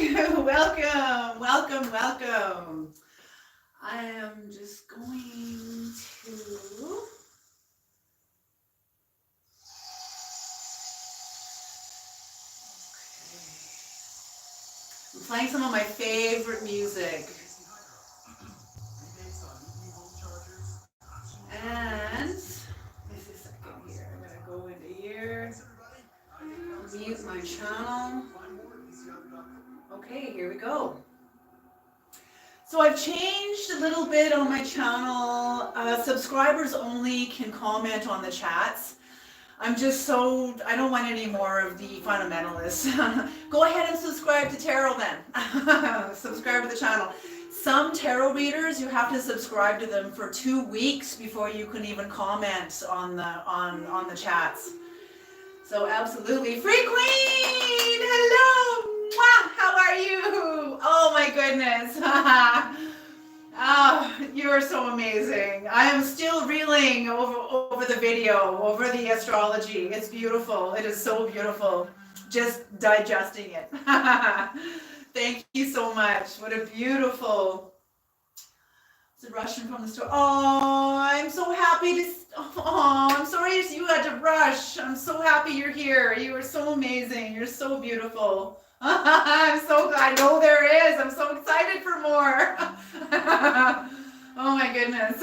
you. Welcome, welcome, welcome. I am just going to. I'm playing some of my favorite music. And just a second here. I'm gonna go into here. Mute my channel. Okay, here we go. So I've changed a little bit on my channel. Subscribers only can comment on the chats. I don't want any more of the fundamentalists. Go ahead and subscribe to tarot then. Subscribe to the channel. Some tarot readers, you have to subscribe to them for 2 weeks before you can even comment on the chats. So absolutely. Free Queen! Hello! Mwah! How are you? Oh my goodness. Oh, you are so amazing. I am still reeling over the video, over the astrology. It's beautiful. It is so beautiful. Just digesting it. Thank you so much. What a beautiful. It's a Russian from the store. Oh, I'm so happy to. Oh, I'm sorry you had to rush. I'm so happy you're here. You are so amazing. You're so beautiful. I'm so glad. I know there is. I'm so excited for more. Oh my goodness.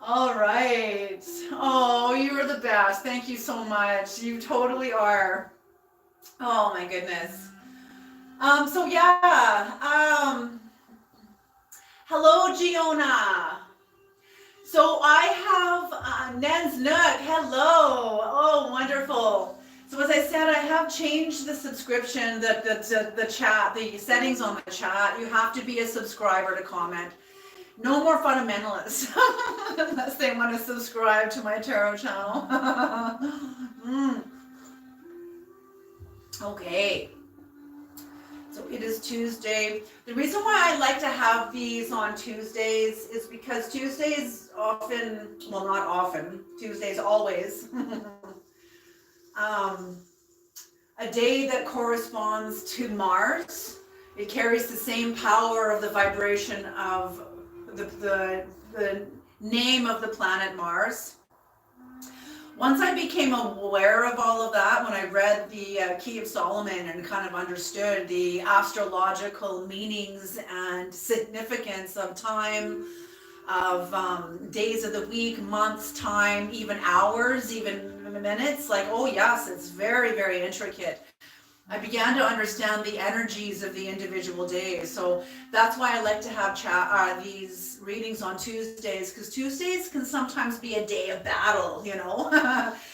All right. Oh, you are the best. Thank you so much. You totally are. Oh my goodness. So yeah. Hello, Giona. So I have Nens Nook. Hello. Oh, wonderful. So as I said, I have changed the subscription, the chat, the settings on the chat. You have to be a subscriber to comment. No more fundamentalists, unless they want to subscribe to my tarot channel. Okay. So it is Tuesday. The reason why I like to have these on Tuesdays is because Tuesdays often, well, not often, Tuesdays always, a day that corresponds to Mars. It carries the same power of the vibration of the name of the planet Mars. Once I became aware of all of that, when I read the Key of Solomon and kind of understood the astrological meanings and significance of time, of days of the week, months, time, even hours, even minutes, like, oh yes, it's very, very intricate. I began to understand the energies of the individual days. So that's why I like to have these readings on Tuesdays, because Tuesdays can sometimes be a day of battle, you know.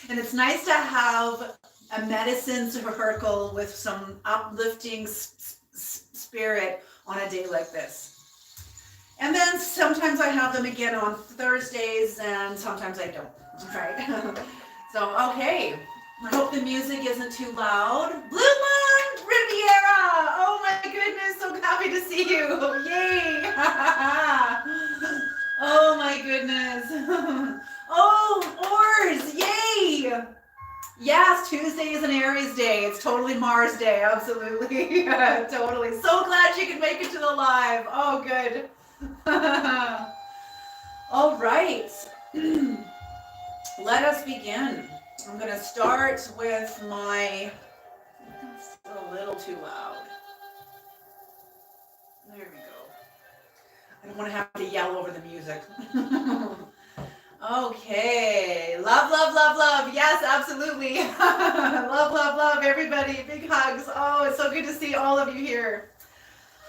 And it's nice to have a medicine circle with some uplifting spirit on a day like this. And then sometimes I have them again on Thursdays, and sometimes I don't, right? So, okay. I hope the music isn't too loud. Blue Moon Riviera! Oh my goodness, so happy to see you. Yay! Oh my goodness. Oh, Oars, yay! Yes, Tuesday is an Aries day. It's totally Mars day, absolutely. Totally. So glad you could make it to the live. Oh, good. All right. Let us begin. I'm going to start with my, it's a little too loud. There we go. I don't want to have to yell over the music. Okay. Love, love, love, love. Yes, absolutely. Love, love, love, everybody. Big hugs. Oh, it's so good to see all of you here.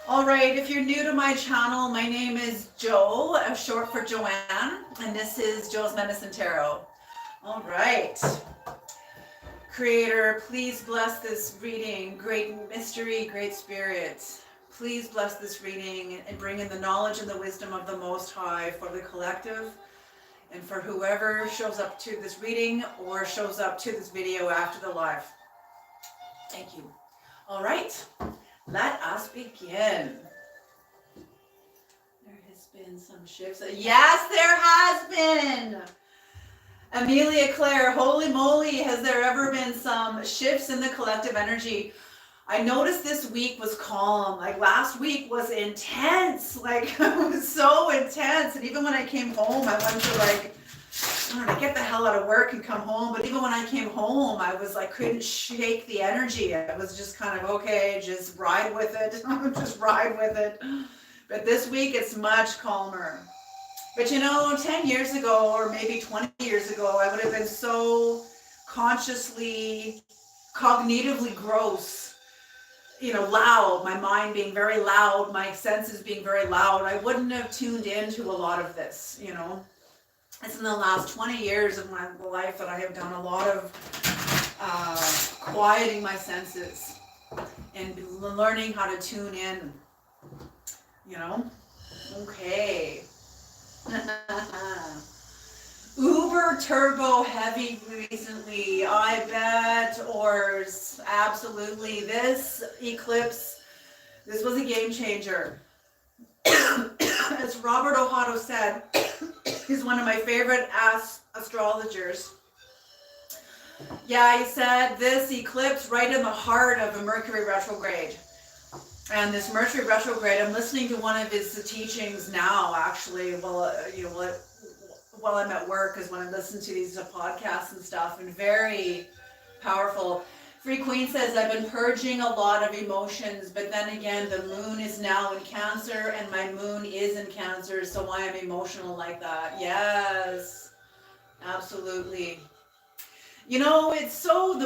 All right. If you're new to my channel, my name is Jo, short for Joanne, and this is Jo's Medicine Tarot. All right. Creator, please bless this reading. Great mystery, great spirit. Please bless this reading and bring in the knowledge and the wisdom of the Most High for the collective and for whoever shows up to this reading or shows up to this video after the live. Thank you. All right, let us begin. There has been some shifts. Yes, there has been. Amelia Claire, holy moly, has there ever been some shifts in the collective energy? I noticed this week was calm. Like last week was intense. Like it was so intense. And even when I came home, I went to like, I don't know, get the hell out of work and come home. But even when I came home, I was like, couldn't shake the energy. I was just kind of, okay, just ride with it. Just ride with it. But this week it's much calmer. But 10 years ago, or maybe 20 years ago, I would have been so consciously, cognitively gross, loud, my mind being very loud, my senses being very loud. I wouldn't have tuned into a lot of this. It's in the last 20 years of my life that I have done a lot of quieting my senses and learning how to tune in, Okay. Uber turbo heavy recently, I bet, or absolutely. This eclipse, this was a game changer. As Robert Ohado said, he's one of my favorite astrologers. Yeah, he said this eclipse right in the heart of a Mercury retrograde. And this Mercury retrograde, I'm listening to one of his teachings now, actually, while I'm at work, is when I'm listening to these podcasts and stuff, and very powerful. Free Queen says, I've been purging a lot of emotions, but then again, the moon is now in Cancer, and my moon is in Cancer, so why I'm emotional like that. Yes, absolutely. The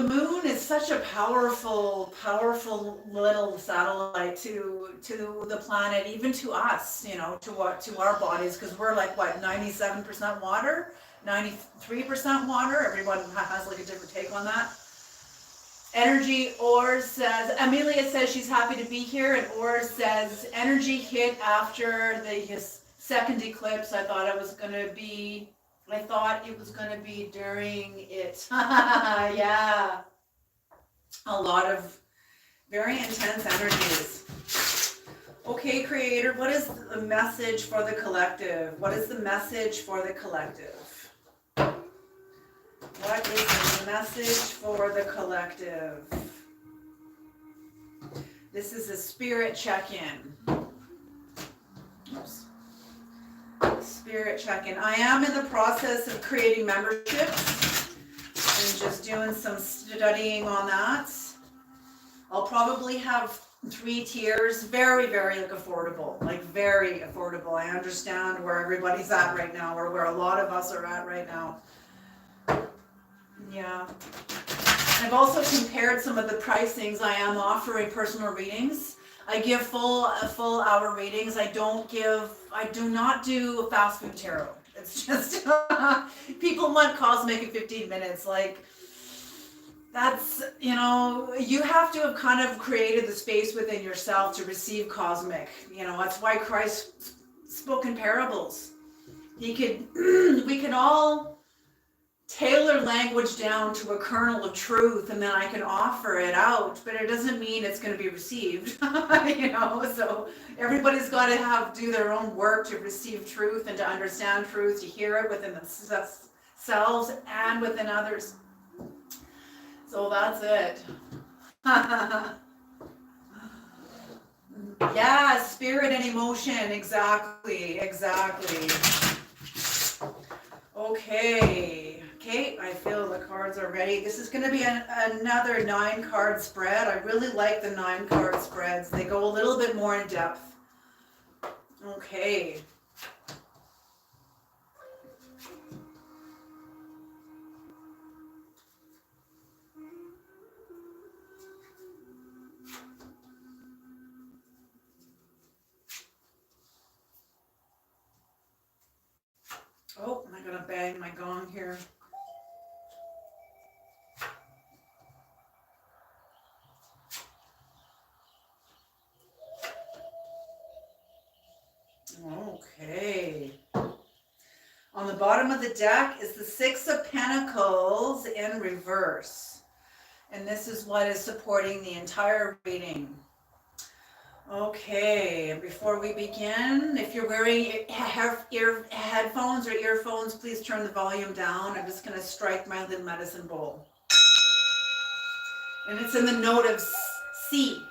moon is such a powerful, powerful little satellite to the planet, even to us, to our bodies, because we're like, what, 97% water, 93% water? Everyone has like a different take on that. Energy, Or says, Amelia says she's happy to be here, and Or says, energy hit after the second eclipse. I thought it was going to be during it. Yeah. A lot of very intense energies. Okay, Creator, what is the message for the collective? What is the message for the collective? What is the message for the collective? This is a spirit check-in. Oops. Spirit check-in. I am in the process of creating memberships and just doing some studying on that. I'll probably have 3 tiers, very, very affordable, very affordable. I understand where everybody's at right now, or where a lot of us are at right now. Yeah. I've also compared some of the pricings. I am offering personal readings. I give full hour readings. I do not do fast food tarot. It's just, people want cosmic in 15 minutes. That's, you have to have kind of created the space within yourself to receive cosmic. That's why Christ spoke in parables. We can all tailor language down to a kernel of truth, and then I can offer it out, but it doesn't mean it's going to be received. So everybody's got to do their own work to receive truth and to understand truth, to hear it within themselves and within others. So that's it. Yeah, spirit and emotion, exactly. Okay, I feel the cards are ready. This is going to be another 9-card spread. I really like the 9-card spreads. They go a little bit more in depth. Okay. Oh, I'm going to bang my gong here. Okay. On the bottom of the deck is the 6 of Pentacles in reverse. And this is what is supporting the entire reading. Okay, and before we begin, if you're wearing headphones or earphones, please turn the volume down. I'm just going to strike my little medicine bowl. And it's in the note of C.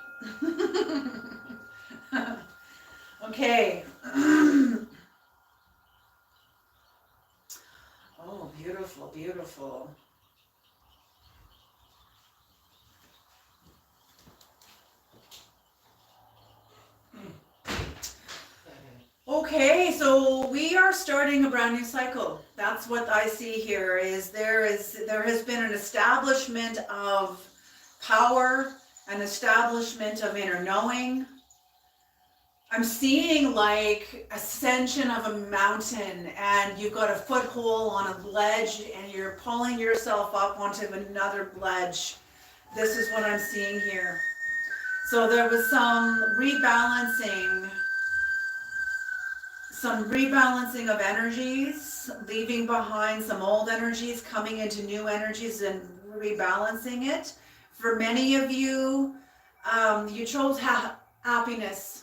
Okay. Oh, beautiful, beautiful. Okay, so we are starting a brand new cycle. That's what I see here is there has been an establishment of power, an establishment of inner knowing. I'm seeing like ascension of a mountain and you've got a foothold on a ledge and you're pulling yourself up onto another ledge. This is what I'm seeing here. So there was some rebalancing of energies, leaving behind some old energies, coming into new energies and rebalancing it. For many of you, you chose happiness.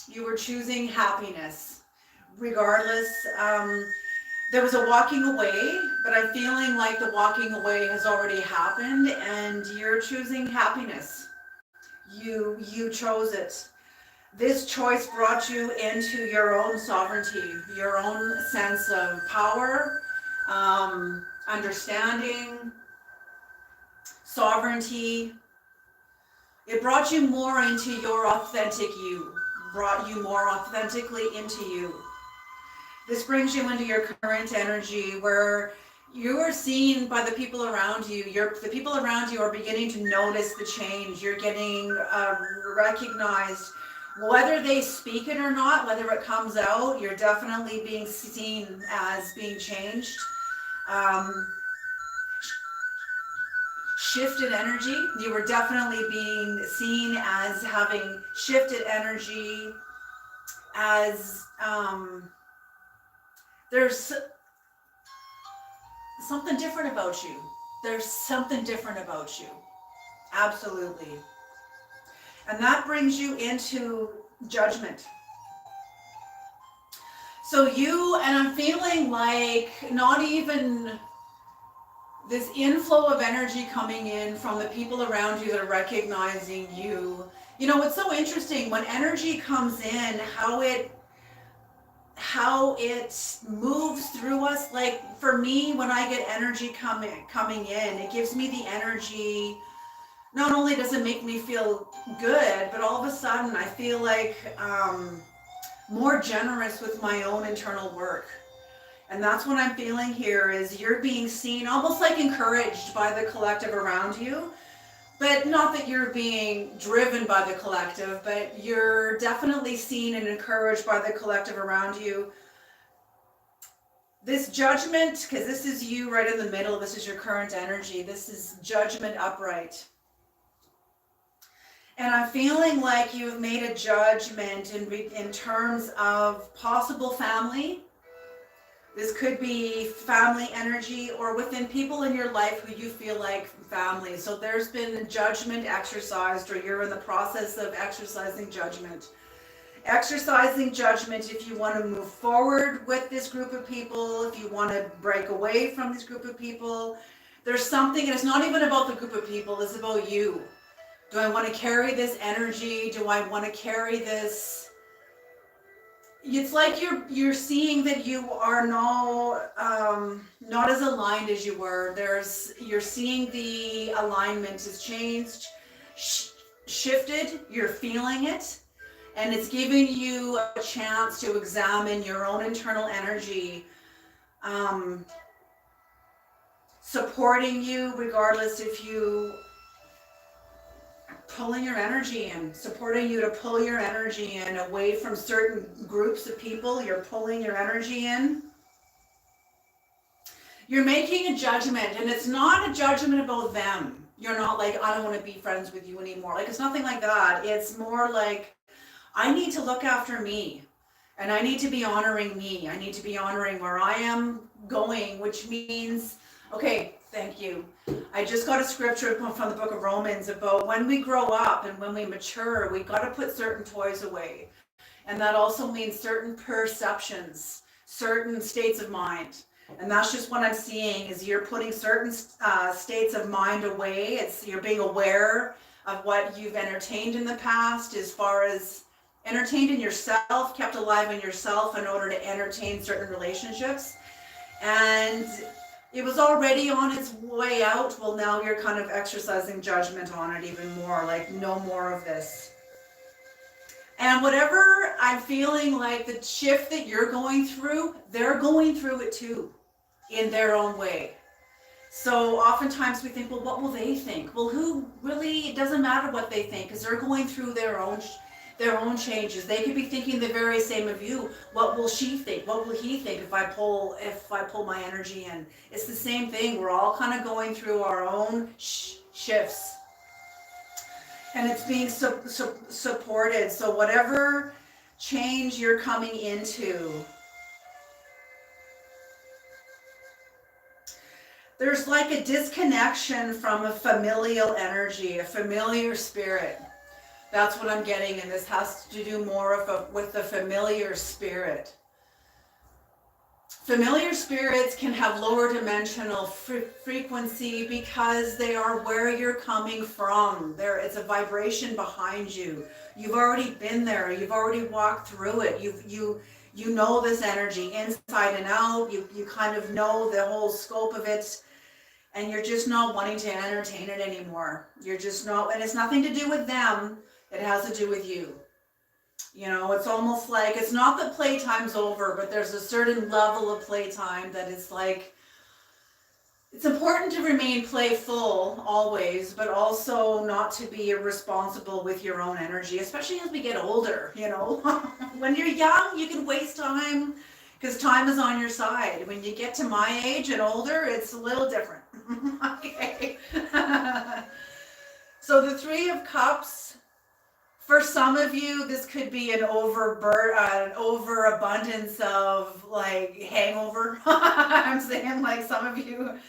You were choosing happiness. Regardless, there was a walking away, but I'm feeling like the walking away has already happened and you're choosing happiness. You chose it. This choice brought you into your own sovereignty, your own sense of power, understanding, sovereignty. It brought you more into your authentic you, brought you more authentically into you. This brings you into your current energy where you are seen by the people around you. The people around you are beginning to notice the change. You're getting recognized. Whether they speak it or not, whether it comes out, you're definitely being seen as being changed. Shifted energy. You were definitely being seen as having shifted energy, as there's something different about you. There's something different about you. Absolutely. And that brings you into judgment. So and I'm feeling like not even this inflow of energy coming in from the people around you that are recognizing you. You know, it's so interesting when energy comes in, how it moves through us. Like for me, when I get energy coming in, it gives me the energy. Not only does it make me feel good, but all of a sudden I feel like more generous with my own internal work. And that's what I'm feeling here is you're being seen almost like encouraged by the collective around you. But not that you're being driven by the collective, but you're definitely seen and encouraged by the collective around you. This judgment, because this is you right in the middle, this is your current energy, this is judgment upright. And I'm feeling like you've made a judgment in terms of possible family. This could be family energy or within people in your life who you feel like family. So there's been judgment exercised or you're in the process of exercising judgment. Exercising judgment if you want to move forward with this group of people, if you want to break away from this group of people. There's something, and it's not even about the group of people, it's about you. Do I want to carry this energy? Do I want to carry this? It's like you're seeing that you are not as aligned as you were. You're seeing the alignment has changed, shifted. You're feeling it, and it's giving you a chance to examine your own internal energy, supporting you regardless if you pulling your energy in, supporting you to pull your energy in away from certain groups of people. You're pulling your energy in. You're making a judgment, and it's not a judgment about them. You're not like, I don't want to be friends with you anymore. Like, it's nothing like that. It's more like, I need to look after me, and I need to be honoring me. I need to be honoring where I am going, which means, okay, thank you. I just got a scripture from the book of Romans about when we grow up and when we mature, we got to put certain toys away. And that also means certain perceptions, certain states of mind. And that's just what I'm seeing is you're putting certain states of mind away. You're being aware of what you've entertained in the past, as far as entertained in yourself, kept alive in yourself in order to entertain certain relationships. And it was already on its way out. Well, now you're kind of exercising judgment on it even more, like no more of this. And whatever I'm feeling like the shift that you're going through, they're going through it too, in their own way. So oftentimes we think, well, what will they think? Well, who really, it doesn't matter what they think, because they're going through their own changes. They could be thinking the very same of you. What will she think? What will he think if I pull my energy in? It's the same thing. We're all kind of going through our own shifts. And it's being supported. So whatever change you're coming into, there's like a disconnection from a familial energy, a familiar spirit. That's what I'm getting, and this has to do more with the familiar spirit. Familiar spirits can have lower dimensional frequency because they are where you're coming from. It's a vibration behind you. You've already been there. You've already walked through it. You know this energy inside and out. You kind of know the whole scope of it, and you're just not wanting to entertain it anymore. You're just not, and it's nothing to do with them. It has to do with you. You know, it's almost like, it's not that playtime's over, but there's a certain level of playtime that is like, it's important to remain playful always, but also not to be irresponsible with your own energy, especially as we get older, you know. When you're young, you can waste time because time is on your side. When you get to my age and older, it's a little different. Okay. So the Three of Cups, for some of you, this could be an overabundance of like hangover. I'm saying like some of you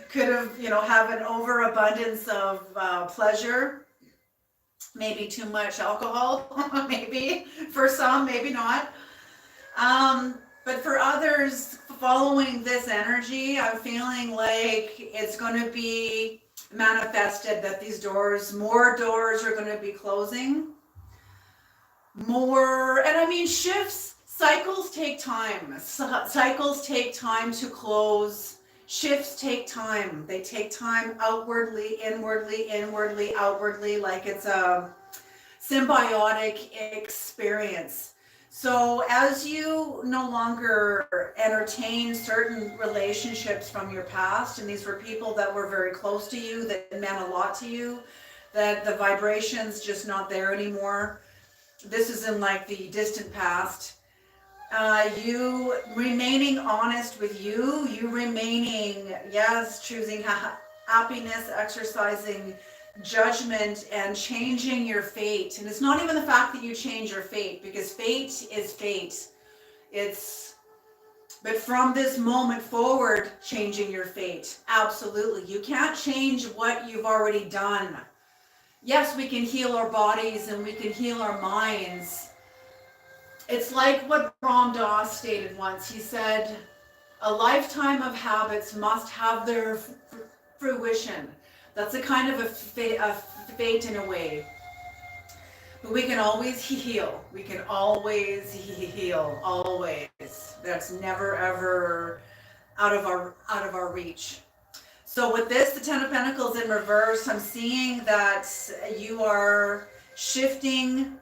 could have, have an overabundance of pleasure, maybe too much alcohol, maybe for some, maybe not. But for others, following this energy, I'm feeling like it's going to be manifested that more doors are going to be closing. And I mean, cycles take time. Cycles take time to close. Shifts take time. They take time outwardly, inwardly, outwardly, like it's a symbiotic experience. So as you no longer entertain certain relationships from your past, and these were people that were very close to you, that meant a lot to you, that the vibration's just not there anymore. This is in like the distant past. You remaining honest with you remaining, choosing happiness, exercising judgment, and changing your fate. And it's not even the fact that you change your fate, because fate is fate. But from this moment forward, changing your fate. Absolutely. You can't change what you've already done. Yes, we can heal our bodies and we can heal our minds. It's like what Ram Dass stated once. He said, a lifetime of habits must have their fruition. That's a kind of a fate in a way. But we can always heal. We can always heal, always. That's never ever out of our reach. So with this, the Ten of Pentacles in reverse, I'm seeing that you are shifting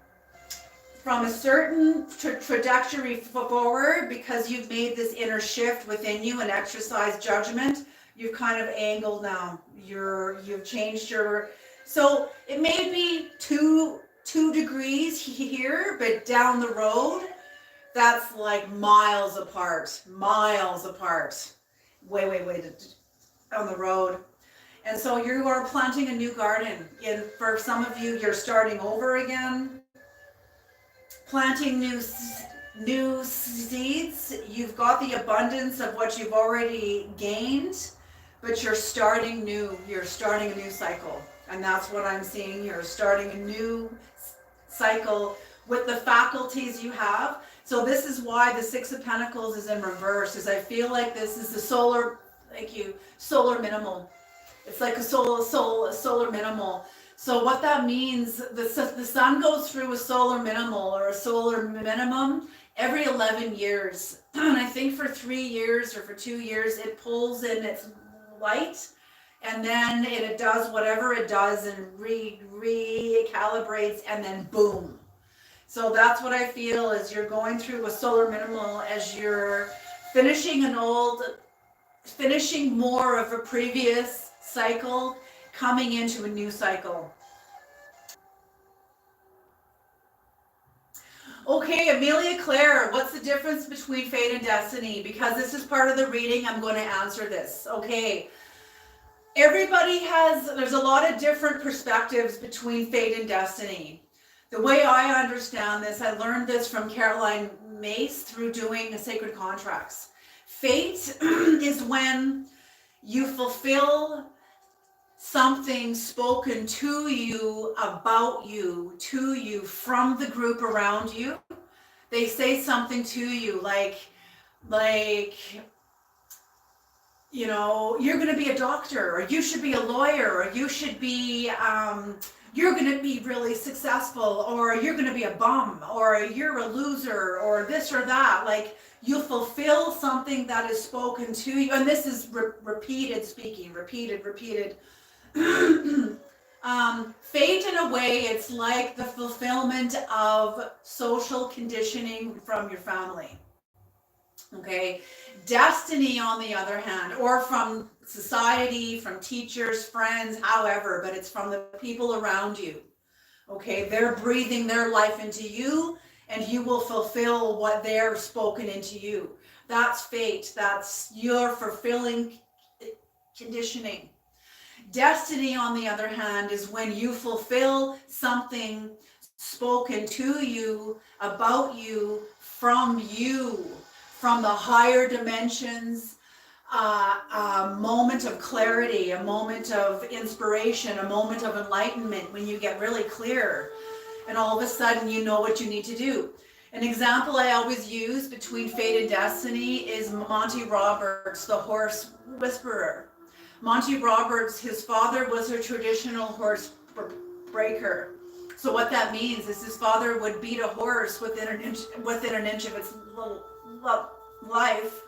from a certain trajectory forward because you've made this inner shift within you and exercised judgment. You've kind of angled now. You've changed your. So it may be two degrees here, but down the road, that's like miles apart. Way on the road. And so you are planting a new garden. And for some of you, you're starting over again, planting new seeds. You've got the abundance of what you've already gained, but you're starting new. You're starting a new cycle. And that's what I'm seeing. You're starting a new cycle with the faculties you have. So this is why the Six of Pentacles is in reverse, is I feel like this is the solar minimal. It's like a solar minimal. So what that means, the sun goes through a solar minimal or a solar minimum every 11 years. And I think for 3 years or for 2 years, it pulls in its light, and then it does whatever it does and recalibrates, and then boom. So that's what I feel is you're going through a solar minimal as you're finishing finishing more of a previous cycle, coming into a new cycle. Okay, Amelia Claire, what's the difference between fate and destiny? Because this is part of the reading, I'm going to answer this. Okay, there's a lot of different perspectives between fate and destiny. The way I understand this, I learned this from Caroline Mace through doing sacred contracts. Fate is when you fulfill something spoken to you, about you, to you, from the group around you. They say something to you like, you're going to be a doctor, or you should be a lawyer, or you should be, you're going to be really successful, or you're going to be a bum, or you're a loser, or this or that. Like, you fulfill something that is spoken to you. And this is repeated speaking, repeated. Fate, in a way, it's like the fulfillment of social conditioning from your family. Okay, destiny, on the other hand, or from society, from teachers, friends, however, but it's from the people around you. Okay, they're breathing their life into you, and you will fulfill what they're spoken into you. That's fate. That's your fulfilling conditioning. Destiny, on the other hand, is when you fulfill something spoken to you, about you, from the higher dimensions, a moment of clarity, a moment of inspiration, a moment of enlightenment, when you get really clear and all of a sudden you know what you need to do. An example I always use between fate and destiny is Monty Roberts, the horse whisperer. Monty Roberts, his father was a traditional horse breaker. So what that means is his father would beat a horse within an inch of its life.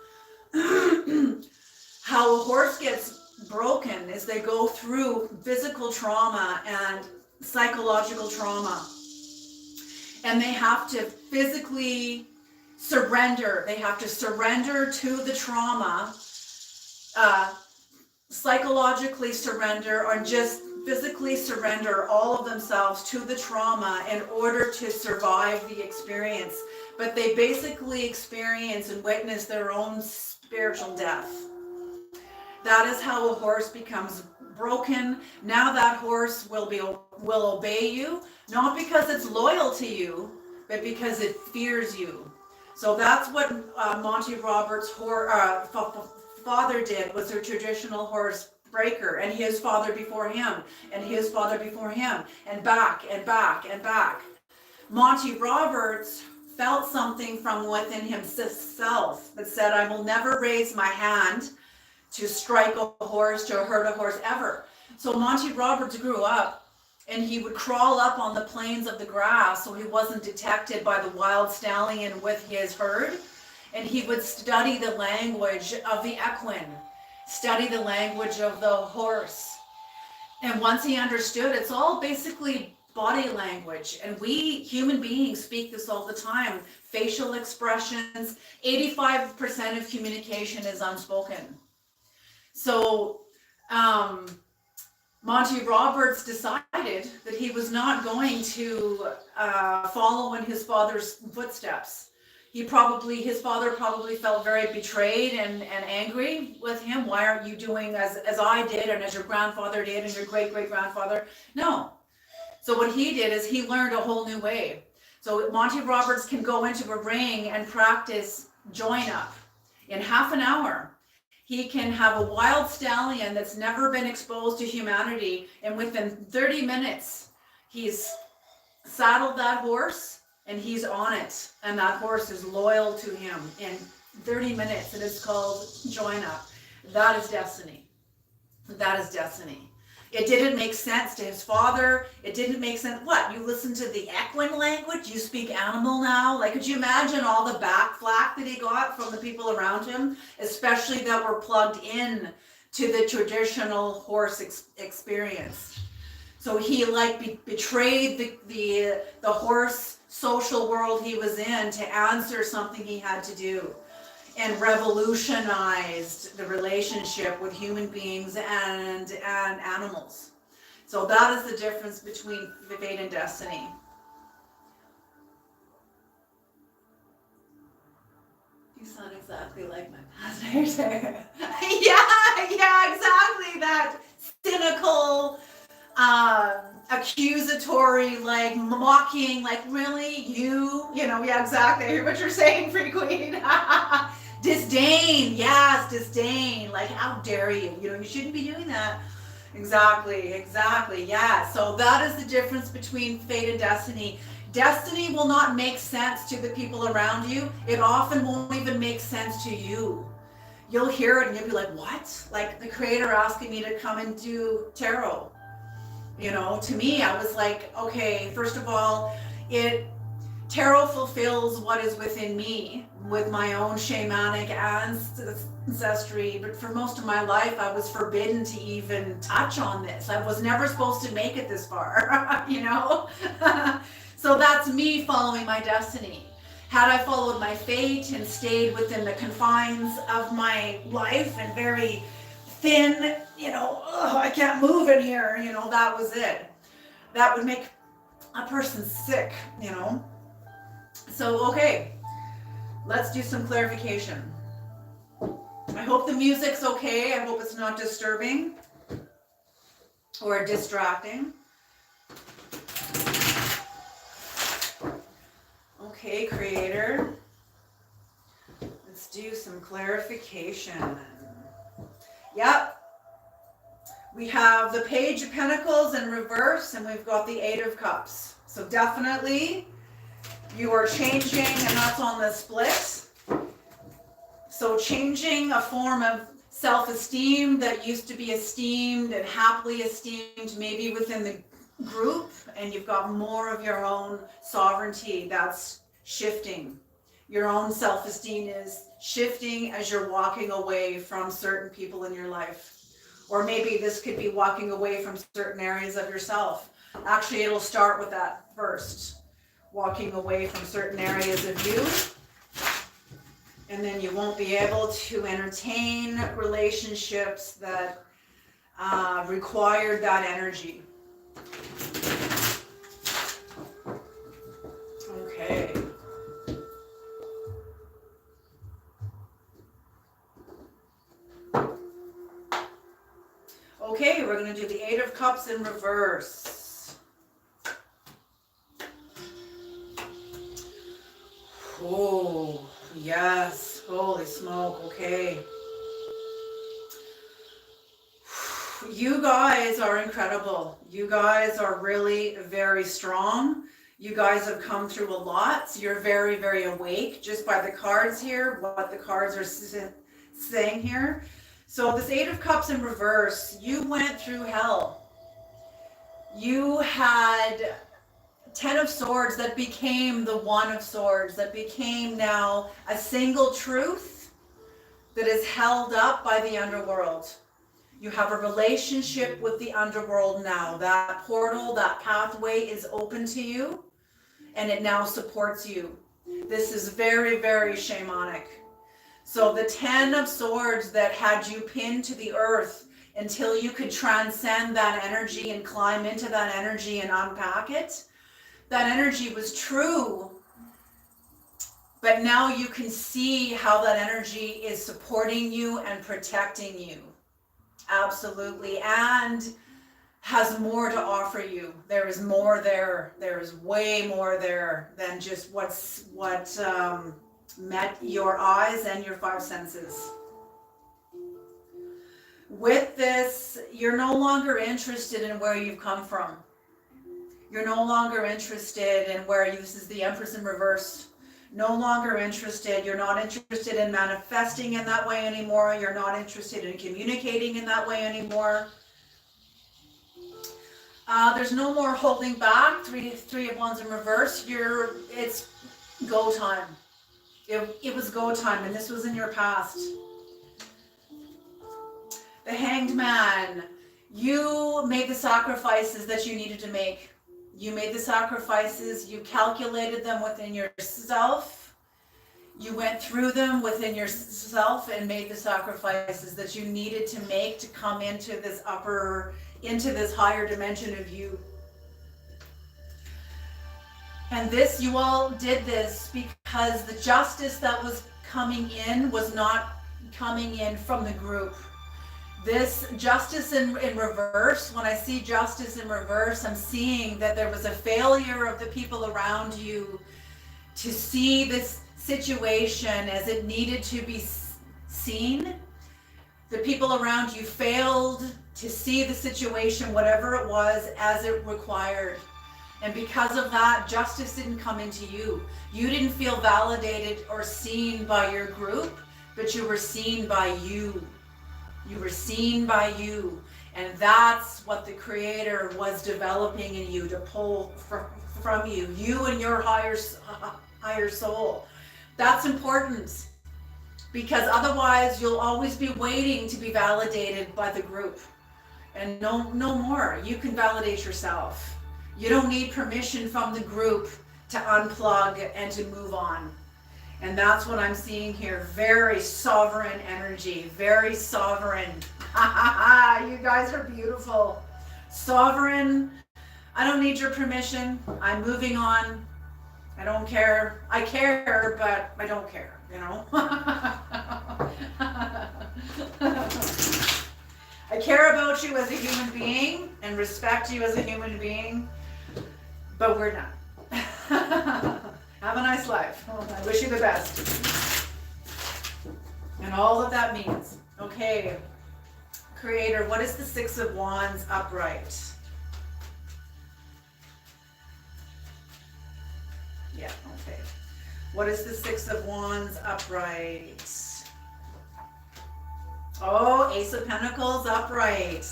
How a horse gets broken is they go through physical trauma and psychological trauma, and they have to physically surrender. They have to surrender to the trauma, psychologically surrender, or just physically surrender all of themselves to the trauma in order to survive the experience. But they basically experience and witness their own spiritual death. That is how a horse becomes broken. Now that horse will obey you, not because it's loyal to you, but because it fears you. So that's what Monty Roberts' father did, was a traditional horse breaker, and his father before him, and his father before him, and back and back and back. Monty Roberts felt something from within himself that said, I will never raise my hand to strike a horse, to hurt a horse, ever. So Monty Roberts grew up, and he would crawl up on the plains of the grass so he wasn't detected by the wild stallion with his herd, and he would study the language of the equine, study the language of the horse. And once he understood, it's all basically body language. And we human beings speak this all the time. Facial expressions, 85% of communication is unspoken. So Monty Roberts decided that he was not going to follow in his father's footsteps. His father probably felt very betrayed and angry with him. Why aren't you doing as I did, and as your grandfather did, and your great-great-grandfather? No. So what he did is he learned a whole new way. So Monty Roberts can go into a ring and practice join up in half an hour. He can have a wild stallion that's never been exposed to humanity, and within 30 minutes, he's saddled that horse and he's on it, and that horse is loyal to him in 30 minutes, and it's called join up. That is destiny. That is destiny. It didn't make sense to his father. It didn't make sense. What? You listen to the equine language? You speak animal now? Like, could you imagine all the back flack that he got from the people around him, especially that were plugged in to the traditional horse experience? So he like betrayed the horse social world he was in to answer something he had to do, and revolutionized the relationship with human beings and animals. So that is the difference between fate and destiny. You sound exactly like my pastor. yeah, exactly. That cynical, accusatory, like mocking, like really you know, yeah, exactly. I hear what you're saying, Free Queen. Disdain, yes, disdain. Like, how dare you? You know, you shouldn't be doing that. Exactly, yeah. So that is the difference between fate and destiny. Destiny will not make sense to the people around you. It often won't even make sense to you. You'll hear it and you'll be like, what? Like the creator asking me to come and do tarot. You know, to me, I was like, okay, first of all, tarot fulfills what is within me with my own shamanic ancestry, but for most of my life I was forbidden to even touch on this. I was never supposed to make it this far, you know. So that's me following my destiny. Had I followed my fate and stayed within the confines of my life and very thin, you know, I can't move in here, you know, that was it. That would make a person sick, you know. So, okay, let's do some clarification. I hope the music's okay. I hope it's not disturbing or distracting. Okay, creator, let's do some clarification. Yep, we have the Page of Pentacles in reverse, and we've got the Eight of Cups. So definitely you are changing, and that's on the split. So changing a form of self-esteem that used to be esteemed and happily esteemed maybe within the group, and you've got more of your own sovereignty. That's shifting. Your own self-esteem is shifting as you're walking away from certain people in your life. Or maybe this could be walking away from certain areas of yourself. Actually, it'll start with that first. Walking away from certain areas of you, and then you won't be able to entertain relationships that require that energy. Okay. Okay, we're going to do the Eight of Cups in reverse. Oh, yes. Holy smoke. Okay. You guys are incredible. You guys are really very strong. You guys have come through a lot. So you're very, very awake just by the cards here, what the cards are saying here. So this Eight of Cups in reverse, you went through hell. You had 10 of Swords that became the One of Swords, that became now a single truth that is held up by the underworld. You have a relationship with the underworld now. That portal, that pathway is open to you, and it now supports you. This is very, very shamanic. So the 10 of Swords that had you pinned to the earth until you could transcend that energy and climb into that energy and unpack it, that energy was true, but now you can see how that energy is supporting you and protecting you. Absolutely. And has more to offer you. There is more there. There is way more there than just what met your eyes and your five senses. With this, you're no longer interested in where you've come from. You're no longer interested in where this is the Empress in reverse. No longer interested. You're not interested in manifesting in that way anymore. You're not interested in communicating in that way anymore. There's no more holding back. Three of Wands in reverse. It's go time. It was go time, and this was in your past. The Hanged Man. You made the sacrifices that you needed to make. You made the sacrifices. You calculated them within yourself. You went through them within yourself and made the sacrifices that you needed to make to come into this higher dimension of you. And this, you all did this because the justice that was coming in was not coming in from the group. This justice in reverse, when I see justice in reverse, I'm seeing that there was a failure of the people around you to see this situation as it needed to be seen. The people around you failed to see the situation, whatever it was, as it required. And because of that, justice didn't come into you. You didn't feel validated or seen by your group, but you were seen by you. You were seen by you. And that's what the Creator was developing in you to pull from you. You and your higher soul. That's important. Because otherwise you'll always be waiting to be validated by the group. And no more. You can validate yourself. You don't need permission from the group to unplug and to move on. And that's what I'm seeing here. Very sovereign energy. Very sovereign. You guys are beautiful. Sovereign. I don't need your permission. I'm moving on. I don't care. I care, but I don't care, you know? I care about you as a human being and respect you as a human being, but we're not. Have a nice life. I wish you the best. And all that means. Okay. Creator, what is the Six of Wands upright? Yeah, okay. What is the Six of Wands upright? Oh, Ace of Pentacles upright.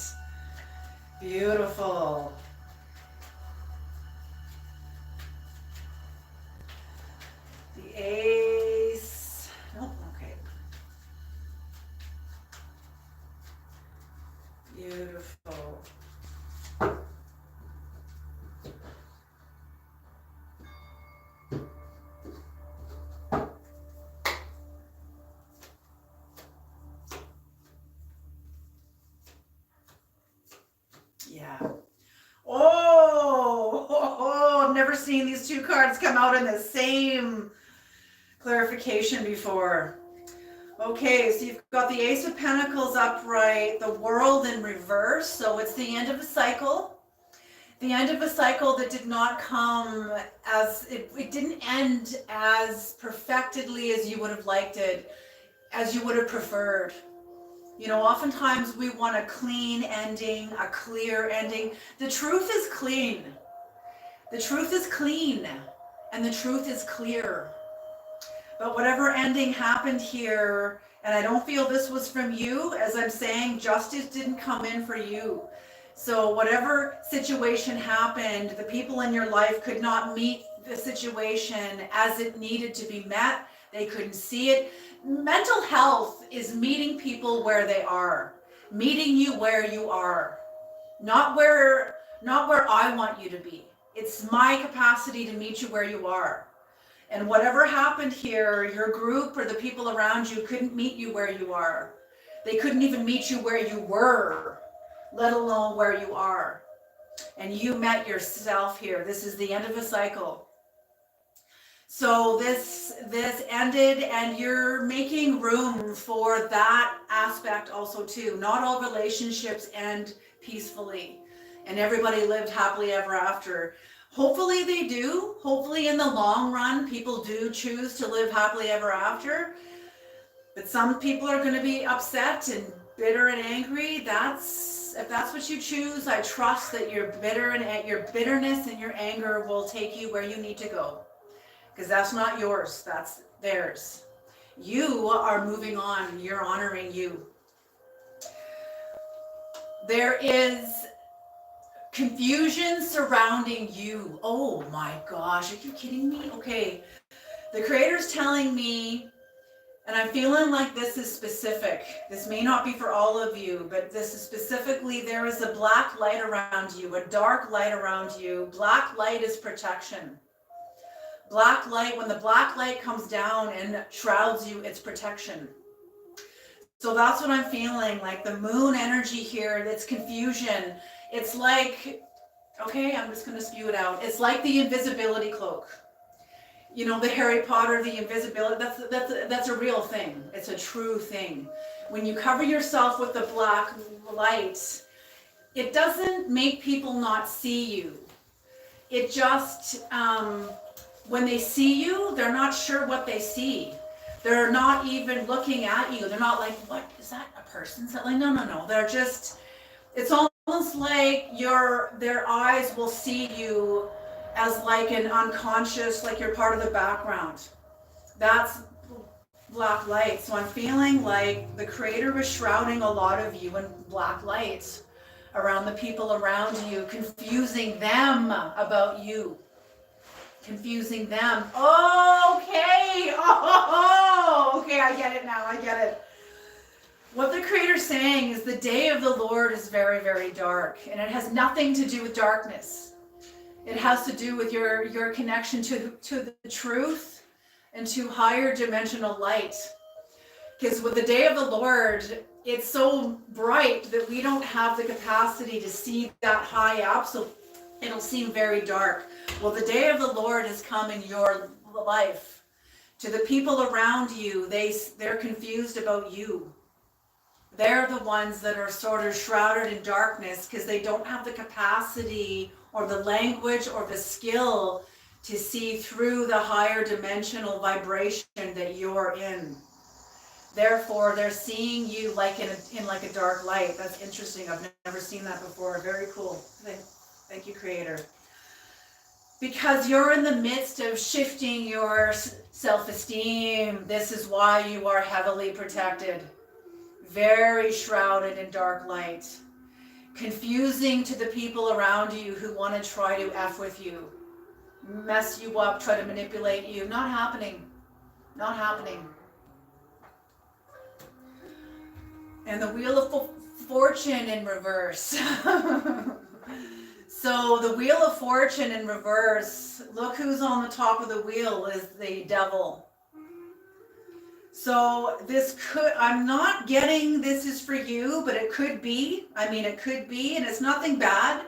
Beautiful. The Ace. Oh, okay. Beautiful. Yeah. Oh, I've never seen these two cards come out in the same clarification before. Okay, so you've got the Ace of Pentacles upright, the World in reverse. So it's the end of a cycle. The end of a cycle that did not come as, it didn't end as perfectedly as you would have liked it, as you would have preferred. You know, oftentimes we want a clean ending, a clear ending. The truth is clean. The truth is clean, and the truth is clear. But whatever ending happened here, and I don't feel this was from you, as I'm saying, justice didn't come in for you. So whatever situation happened, the people in your life could not meet the situation as it needed to be met. They couldn't see it. Mental health is meeting people where they are, meeting you where you are, not where I want you to be. It's my capacity to meet you where you are. And whatever happened here, your group or the people around you couldn't meet you where you are. They couldn't even meet you where you were, let alone where you are. And you met yourself here. This is the end of a cycle. So this ended, and you're making room for that aspect also too. Not all relationships end peacefully and everybody lived happily ever after. Hopefully they do. Hopefully in the long run, people do choose to live happily ever after. But some people are going to be upset and bitter and angry. If that's what you choose, I trust that your bitterness and your anger will take you where you need to go. Because that's not yours, that's theirs. You are moving on, you're honoring you. There is Confusion surrounding you. Oh my gosh, are you kidding me? Okay, the Creator's telling me, and I'm feeling like this is specific. This may not be for all of you, but this is specifically, there is a black light around you, a dark light around you. Black light is protection. Black light, when the black light comes down and shrouds you, it's protection. So that's what I'm feeling, like the moon energy here, it's confusion. It's like, okay, I'm just going to spew it out. It's like the invisibility cloak. You know, the Harry Potter, the invisibility, that's a real thing. It's a true thing. When you cover yourself with the black light, it doesn't make people not see you. It just, when they see you, they're not sure what they see. They're not even looking at you. They're not like, what, is that a person? Is that like, no. They're just, it's almost like their eyes will see you as like an unconscious, like you're part of the background. That's black light. So I'm feeling like the Creator was shrouding a lot of you in black light around the people around you, confusing them about you. Confusing them. Okay. Okay, I get it now. I get it. What the Creator's saying is the day of the Lord is very, very dark, and it has nothing to do with darkness. It has to do with your connection to the truth and to higher dimensional light. Because with the day of the Lord, it's so bright that we don't have the capacity to see that high up, so it'll seem very dark. Well, the day of the Lord has come in your life. To the people around you, they're confused about you. They're the ones that are sort of shrouded in darkness because they don't have the capacity or the language or the skill to see through the higher dimensional vibration that you're in. Therefore, they're seeing you like in like a dark light. That's interesting. I've never seen that before. Very cool. Thank you, Creator. Because you're in the midst of shifting your self-esteem. This is why you are heavily protected. Very shrouded in dark light. Confusing to the people around you who want to try to F with you. Mess you up, try to manipulate you. Not happening. Not happening. And the Wheel of Fortune in reverse. So the Wheel of Fortune in reverse, look who's on the top of the wheel is the devil. So this could, I'm not getting this is for you, but it could be. I mean, it could be, and it's nothing bad.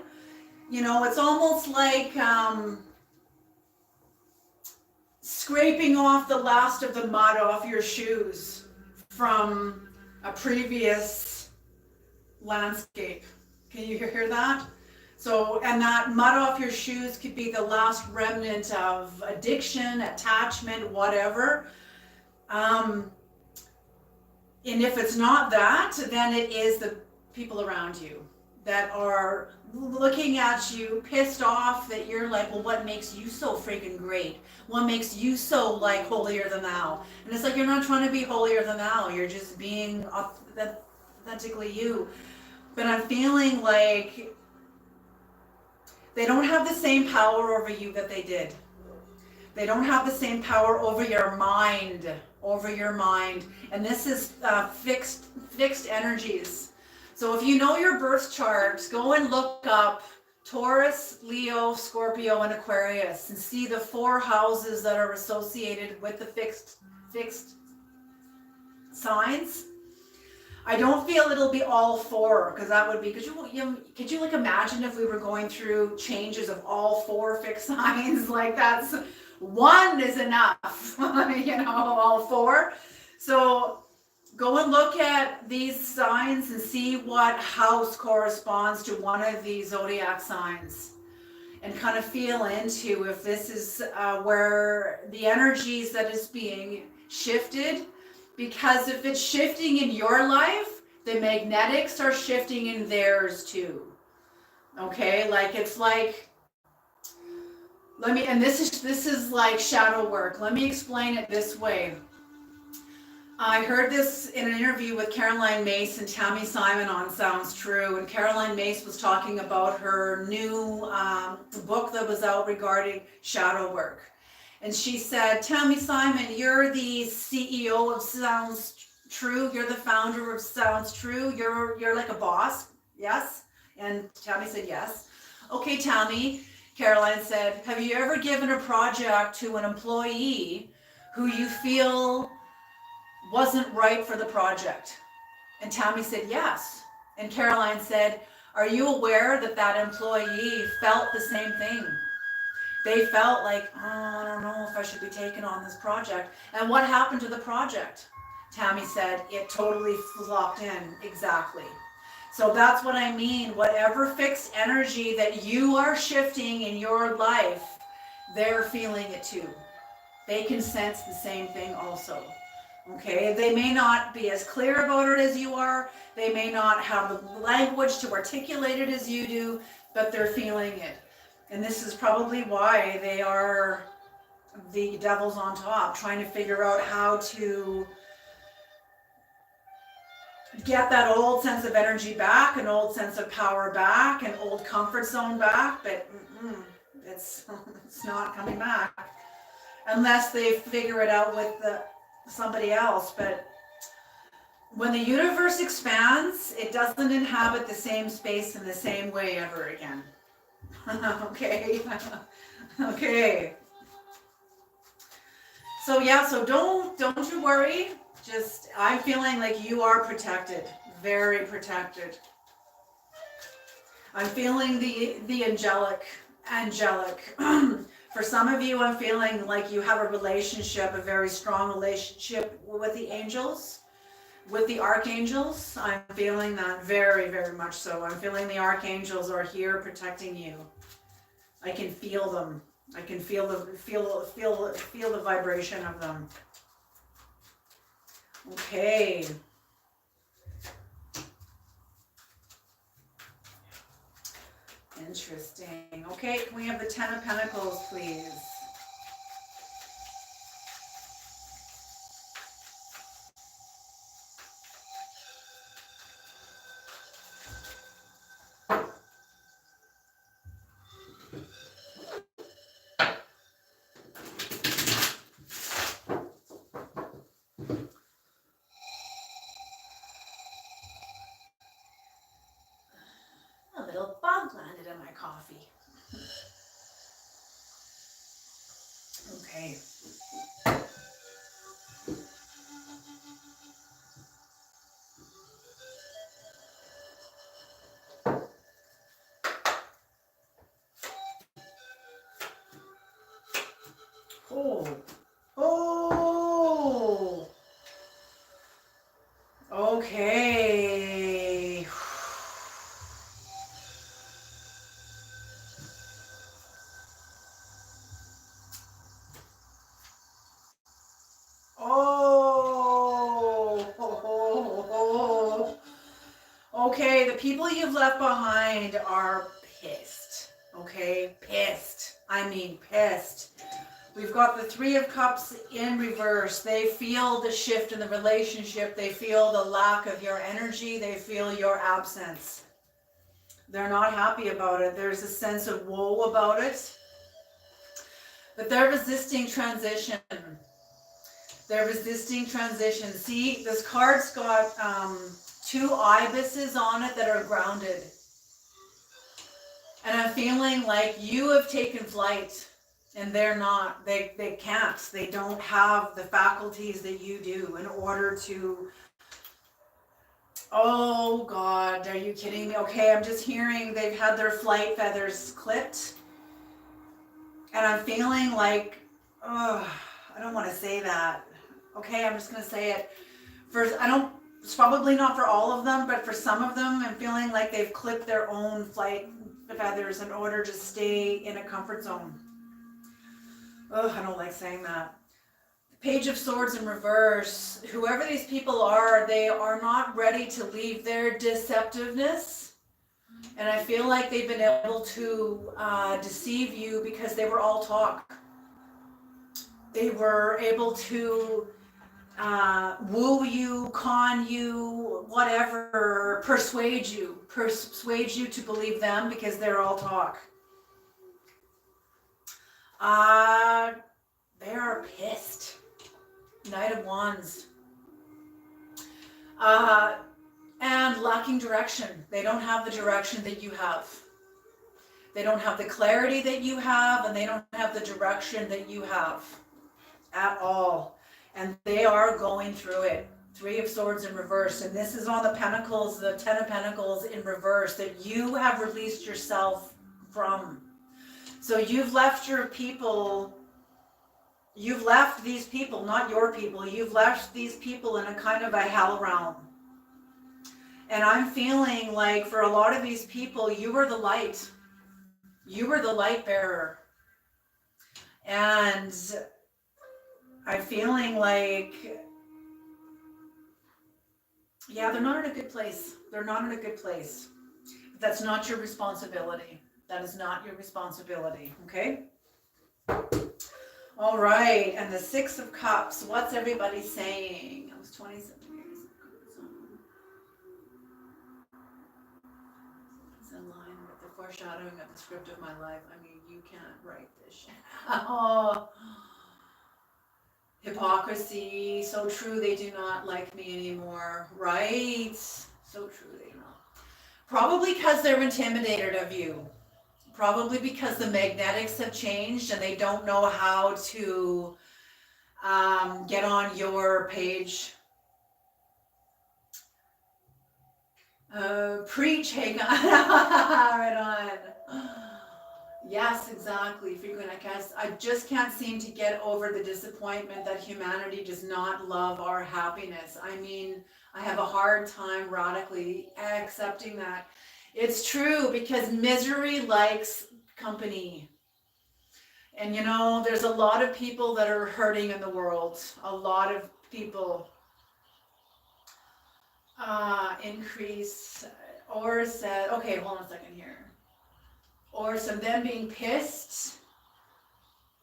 You know, it's almost like scraping off the last of the mud off your shoes from a previous landscape. Can you hear that? So, and that mud off your shoes could be the last remnant of addiction, attachment, whatever. And if it's not that, then it is the people around you that are looking at you, pissed off that you're like, well, what makes you so freaking great? What makes you so like holier than thou? And it's like, you're not trying to be holier than thou. You're just being authentically you. But I'm feeling like they don't have the same power over you that they did. They don't have the same power over your mind, And this is fixed energies. So if you know your birth chart, go and look up Taurus, Leo, Scorpio, and Aquarius and see the 4 houses that are associated with the fixed signs. I don't feel it'll be all 4 because that would be, could you like imagine if we were going through changes of all 4 fixed signs? Like that's, 1 is enough, you know, all 4. So go and look at these signs and see what house corresponds to one of these zodiac signs and kind of feel into if this is where the energies that is being shifted. Because if it's shifting in your life, the magnetics are shifting in theirs too. Okay, like it's like, and this is like shadow work. Let me explain it this way. I heard this in an interview with Caroline Mace and Tammy Simon on Sounds True, and Caroline Mace was talking about her new book that was out regarding shadow work. And she said, Tammy Simon, you're the CEO of Sounds True, you're the founder of Sounds True, you're like a boss, yes? And Tammy said, yes. Okay, Tammy, Caroline said, have you ever given a project to an employee who you feel wasn't right for the project? And Tammy said, yes. And Caroline said, are you aware that that employee felt the same thing? They felt like, oh, I don't know if I should be taking on this project. And what happened to the project? Tammy said, it totally flopped in, exactly. So that's what I mean. Whatever fixed energy that you are shifting in your life, they're feeling it too. They can sense the same thing also. Okay, they may not be as clear about it as you are. They may not have the language to articulate it as you do, but they're feeling it. And this is probably why they are the devils on top, trying to figure out how to get that old sense of energy back, an old sense of power back, an old comfort zone back, but it's not coming back unless they figure it out with somebody else. But when the universe expands, it doesn't inhabit the same space in the same way ever again. Okay. Okay. So yeah, so don't you worry. Just, I'm feeling like you are protected, very protected. I'm feeling the angelic. For some of you, I'm feeling like you have a relationship, a very strong relationship with the angels, with the archangels. I'm feeling that very, very much so. I'm feeling the archangels are here protecting you. I can feel them. I can feel the vibration of them. Okay. Interesting. Okay, can we have the Ten of Pentacles, please? A little bug landed in my coffee. Okay. Oh. Oh. Okay. Oh. Okay, the people you've left behind are pissed. Okay, pissed. I mean pissed. We've got the Three of Cups in reverse. They feel the shift in the relationship. They feel the lack of your energy. They feel your absence. They're not happy about it. There's a sense of woe about it. But they're resisting transition. They're resisting transition. See, this card's got two ibises on it that are grounded. And I'm feeling like you have taken flight. And they're not, they can't, they don't have the faculties that you do in order to, oh God, are you kidding me? Okay, I'm just hearing they've had their flight feathers clipped. And I'm feeling like, I don't want to say that. Okay, I'm just going to say it. It's probably not for all of them, but for some of them, I'm feeling like they've clipped their own flight feathers in order to stay in a comfort zone. Oh, I don't like saying that. Page of Swords in reverse. Whoever these people are, they are not ready to leave their deceptiveness. And I feel like they've been able to deceive you because they were all talk. They were able to woo you, con you, whatever, persuade you to believe them because they're all talk. Uh, they are pissed. Knight of Wands. Uh, and lacking direction. They don't have the direction that you have. They don't have the clarity that you have, and they don't have the direction that you have at all. And they are going through it. Three of Swords in reverse. And this is on the Pentacles, the Ten of Pentacles in reverse, that you have released yourself from. So you've left your people, you've left these people, not your people, you've left these people in a kind of a hell realm. And I'm feeling like for a lot of these people, you were the light. You were the light bearer. And I'm feeling like, yeah, they're not in a good place. They're not in a good place. But that's not your responsibility. That is not your responsibility, okay? All right, and the Six of Cups. What's everybody saying? I was 27 years. It's in line with the foreshadowing of the script of my life. I mean, you can't write this shit. Oh, hypocrisy. So true, they do not like me anymore. Right? So true, they do not. Probably because they're intimidated of you. Probably because the magnetics have changed and they don't know how to get on your page. Preach, Hagon. Right on. Yes, exactly. Frequent, I just can't seem to get over the disappointment that humanity does not love our happiness. I mean, I have a hard time radically accepting that. It's true because misery likes company. And you know, there's a lot of people that are hurting in the world. A lot of people. Increase, or said, okay, hold on a second here. Or some them being pissed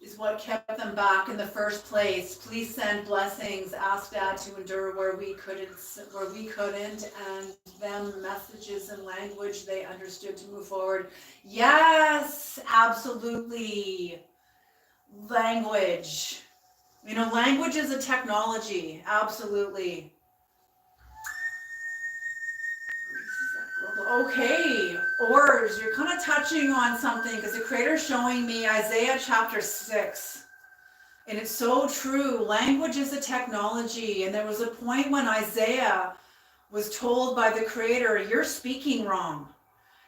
is what kept them back in the first place. Please send blessings. Ask Dad to endure where we couldn't, and them messages and language they understood to move forward. Yes, absolutely. Language. You know, language is a technology. Absolutely. Okay, Ors, you're kind of touching on something because the Creator's showing me Isaiah chapter 6. And it's so true. Language is a technology. And there was a point when Isaiah was told by the Creator, you're speaking wrong.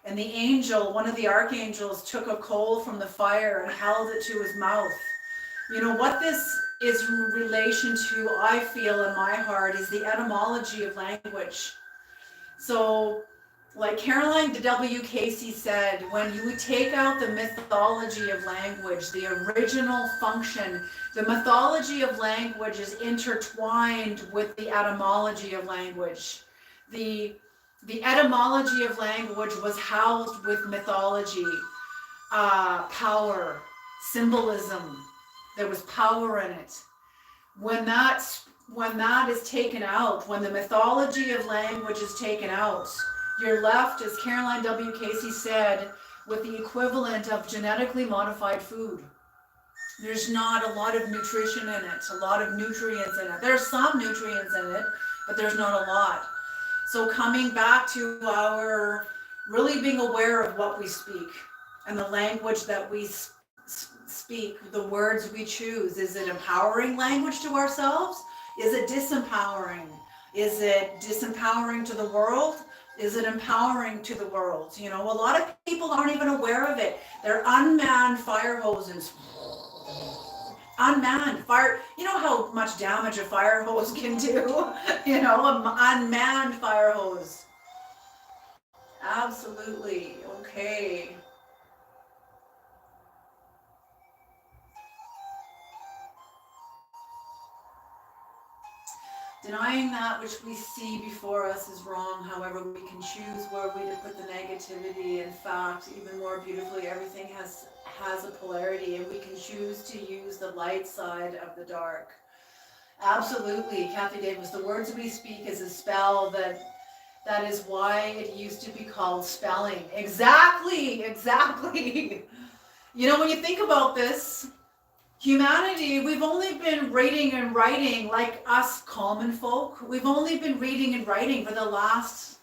And the angel, one of the archangels, took a coal from the fire and held it to his mouth. You know, what this is in relation to, I feel in my heart, is the etymology of language. So, like Caroline W. Casey said, when you take out the mythology of language, the original function, the mythology of language is intertwined with the etymology of language. The etymology of language was housed with mythology, power, symbolism. There was power in it. When that is taken out, when the mythology of language is taken out, you're left, as Caroline W. Casey said, with the equivalent of genetically modified food. There's not a lot of nutrition in it, a lot of nutrients in it. There's some nutrients in it, but there's not a lot. So coming back to our really being aware of what we speak and the language that we speak, the words we choose. Is it empowering language to ourselves? Is it disempowering? Is it disempowering to the world? Is it empowering to the world? You know, a lot of people aren't even aware of it. They're unmanned fire hoses. Unmanned fire. You know how much damage a fire hose can do? You know, an unmanned fire hose. Absolutely. Okay. Denying that which we see before us is wrong. However, we can choose where we to put the negativity. In fact, even more beautifully, everything has a polarity, and we can choose to use the light side of the dark. Absolutely, Kathy Davis. The words we speak is a spell that is why it used to be called spelling. Exactly, exactly. You know, when you think about this, humanity, we've only been reading and writing, like us common folk, we've only been reading and writing for the last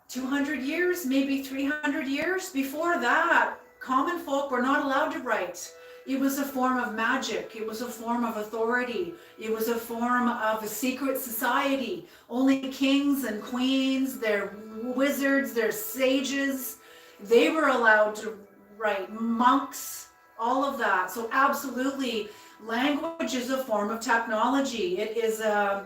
200 years, maybe 300 years. Before that, common folk were not allowed to write. It was a form of magic. It was a form of authority. It was a form of a secret society. Only kings and queens, their wizards, their sages, they were allowed to write. Monks, all of that. So absolutely, language is a form of technology. It is a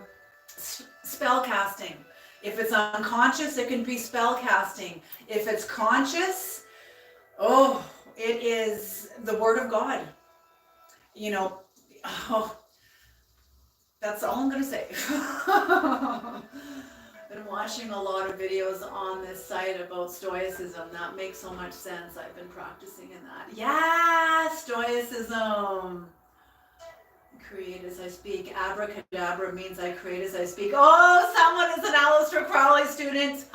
spell casting. If it's unconscious, it can be spell casting. If it's conscious, oh, it is the word of God. You know, oh, that's all I'm going to say. Been watching a lot of videos on this site about stoicism. That makes so much sense. I've been practicing in that. Yeah, stoicism. Create as I speak. Abracadabra means I create as I speak. Oh, someone is an Aleister Crowley student.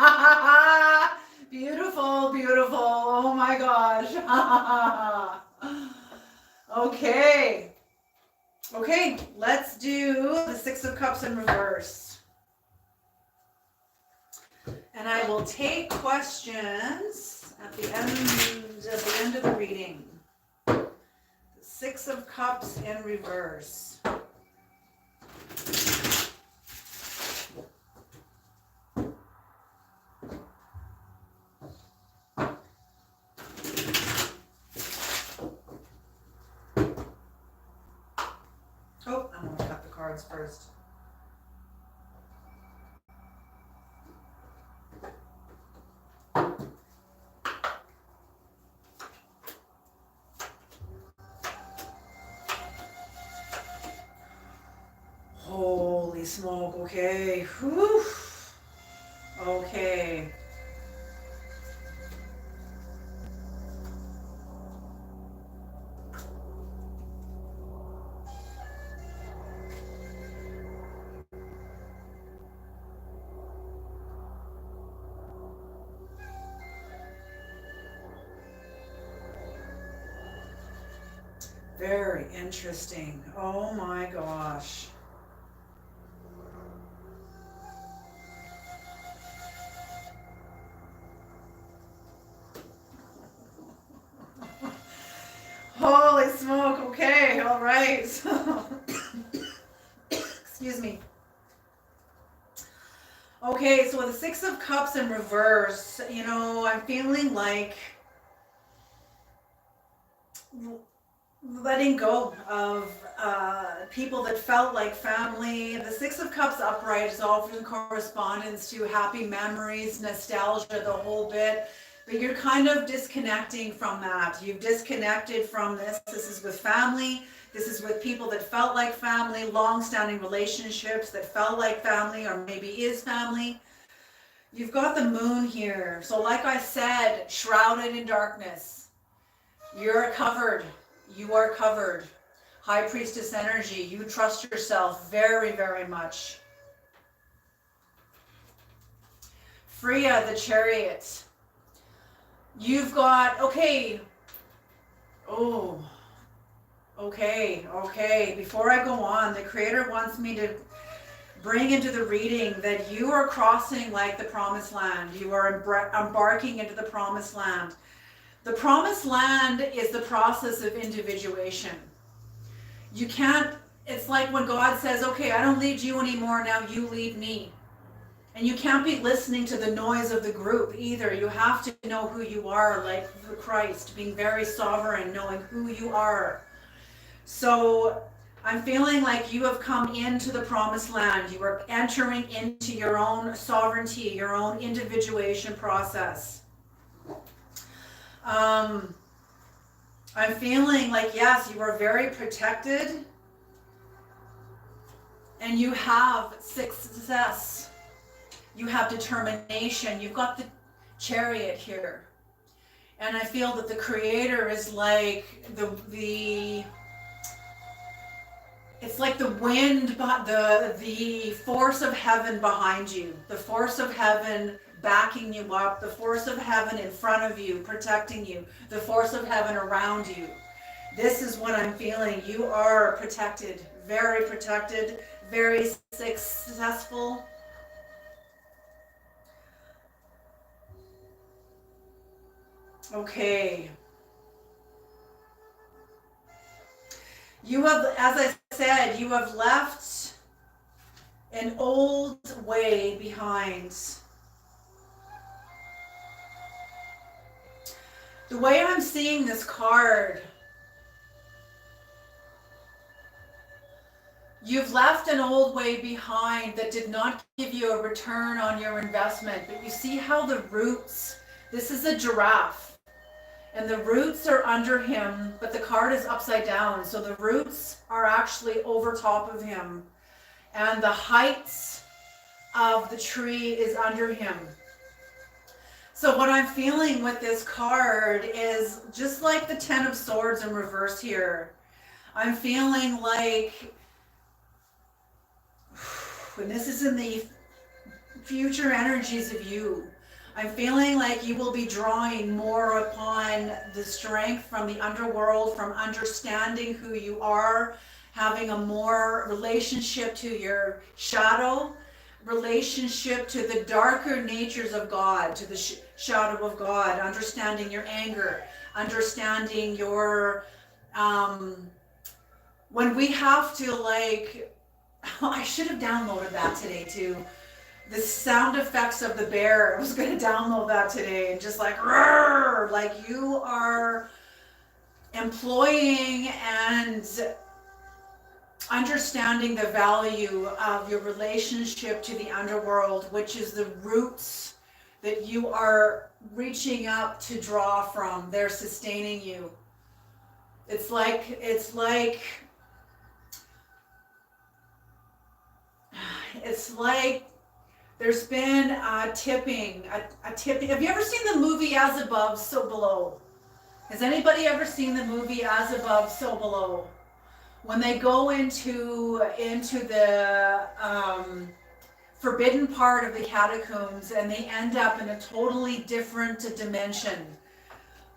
Beautiful, beautiful. Oh my gosh. Okay. Okay, let's do the Six of Cups in reverse. And I will take questions at the end of the reading. Six of Cups in reverse. Oh, I'm going to cut the cards first. Holy smoke, okay. Whew. Okay. Very interesting. Oh my gosh. Holy smoke, okay, all right. Excuse me. Okay, so with the Six of Cups in reverse, you know, I'm feeling like letting go of people that felt like family. The Six of Cups upright is often correspondence to happy memories, nostalgia, the whole bit. But you're kind of disconnecting from that. You've disconnected from this. This is with family. This is with people that felt like family, long-standing relationships that felt like family or maybe is family. You've got the moon here. So like I said, shrouded in darkness. You're covered. You are covered. High Priestess energy. You trust yourself very, very much. Freya, the Chariot. You've got, okay. Oh, okay, okay. Before I go on, the Creator wants me to bring into the reading that you are crossing like the Promised Land. You are embarking into the Promised Land. The Promised Land is the process of individuation. You can't, it's like when God says, okay, I don't lead you anymore, now you lead me. And you can't be listening to the noise of the group either. You have to know who you are, like Christ, being very sovereign, knowing who you are. So I'm feeling like you have come into the Promised Land. You are entering into your own sovereignty, your own individuation process. I'm feeling like, yes, you are very protected and you have success. You have determination. You've got the Chariot here. And I feel that the Creator is like it's like the wind, the force of heaven behind you, the force of heaven backing you up, the force of heaven in front of you, protecting you, the force of heaven around you. This is what I'm feeling. You are protected, very successful. Okay. You have, as I said, you have left an old way behind. The way I'm seeing this card, you've left an old way behind that did not give you a return on your investment. But you see how the roots, this is a giraffe. And the roots are under him, but the card is upside down. So the roots are actually over top of him. And the heights of the tree is under him. So what I'm feeling with this card is just like the Ten of Swords in reverse here. I'm feeling like, and this is in the future energies of you, I'm feeling like you will be drawing more upon the strength from the underworld, from understanding who you are, having a more relationship to your shadow, relationship to the darker natures of God, to the shadow of God, understanding your anger, understanding your, when we have to like, I should have downloaded that today too. The sound effects of the bear. I was going to download that today and just like, roar, like you are employing and understanding the value of your relationship to the underworld, which is the roots that you are reaching up to draw from. They're sustaining you. It's like there's been a tipping. Have you ever seen the movie As Above, So Below? Has anybody ever seen the movie As Above, So Below? When they go into the forbidden part of the catacombs and they end up in a totally different dimension.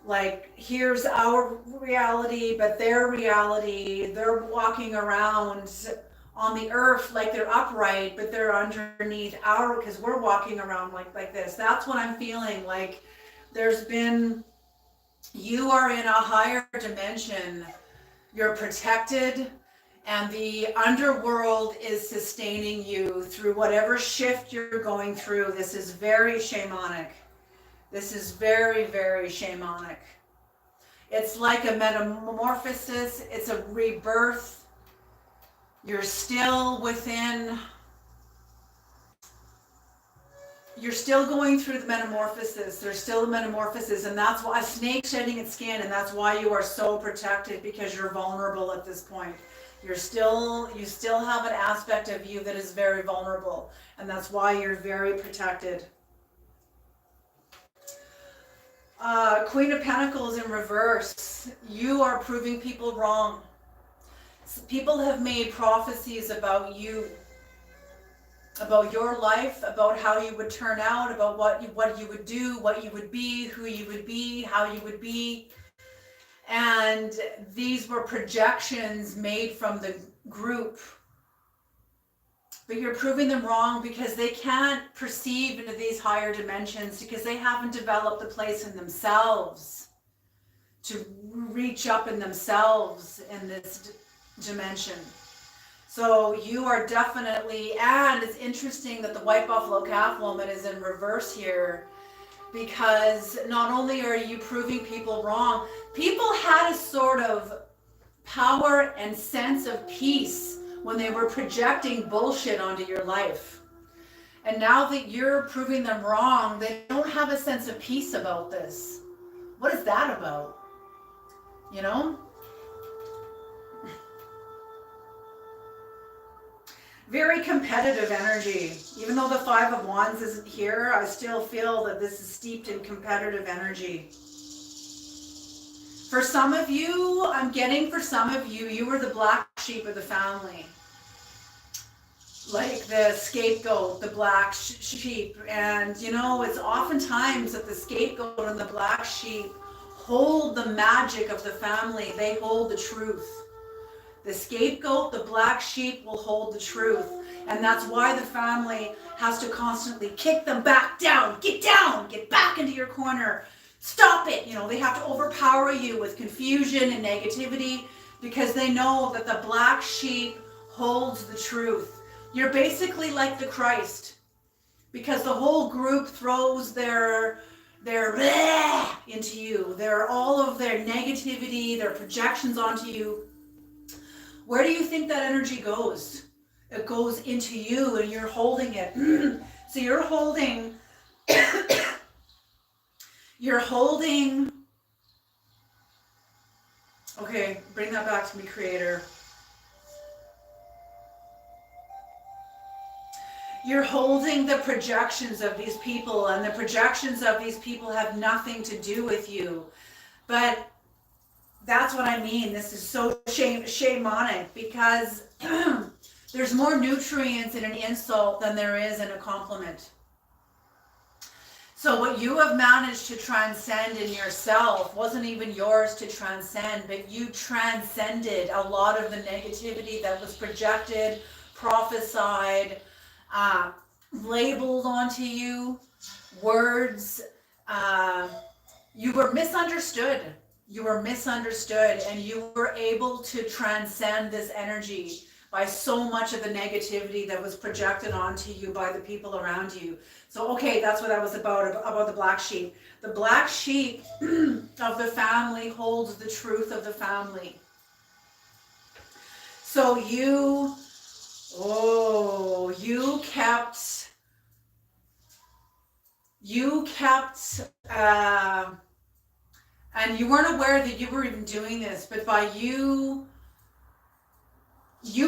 Like, here's our reality, but their reality, they're walking around on the earth like they're upright, but they're underneath our, because we're walking around like this. That's what I'm feeling. Like you are in a higher dimension. You're protected, and the underworld is sustaining you through whatever shift you're going through. This is very shamanic. This is very, very shamanic. It's like a metamorphosis. It's a rebirth. You're still within, you're still going through the metamorphosis. There's still a metamorphosis, and that's why a snake shedding its skin, and that's why you are so protected, because you're vulnerable at this point. You still have an aspect of you that is very vulnerable, and that's why you're very protected. Queen of Pentacles in reverse. You are proving people wrong. People have made prophecies about you, about your life, about how you would turn out, about what you would do, what you would be, who you would be, how you would be. And these were projections made from the group. But you're proving them wrong because they can't perceive into these higher dimensions, because they haven't developed the place in themselves to reach up in themselves in this dimension. So you are definitely, and it's interesting that the White Buffalo Calf woman is in reverse here, because not only are you proving people wrong, people had a sort of power and sense of peace when they were projecting bullshit onto your life. And now that you're proving them wrong, they don't have a sense of peace about this. What is that about? You know? Very competitive energy. Even though the Five of Wands isn't here, I still feel that this is steeped in competitive energy. For some of you, you were the black sheep of the family, like the scapegoat, the black sheep. And you know, it's oftentimes that the scapegoat and the black sheep hold the magic of the family. They hold the truth. The scapegoat, the black sheep will hold the truth. And that's why the family has to constantly kick them back down, get back into your corner, stop it. You know, they have to overpower you with confusion and negativity because they know that the black sheep holds the truth. You're basically like the Christ, because the whole group throws their into you. All of their negativity, their projections onto you. Where do you think that energy goes? It goes into you, and you're holding it. So you're holding okay, bring that back to me, Creator. You're holding the projections of these people, and the projections of these people have nothing to do with you. But that's what I mean. This is so shamanic, because there's more nutrients in an insult than there is in a compliment. So what you have managed to transcend in yourself wasn't even yours to transcend, but you transcended a lot of the negativity that was projected, prophesied, labeled onto you, words. You were misunderstood. You were misunderstood, and you were able to transcend this energy by so much of the negativity that was projected onto you by the people around you. So, okay, that's what that was about the black sheep. The black sheep of the family holds the truth of the family. So you kept, and you weren't aware that you were even doing this, but by you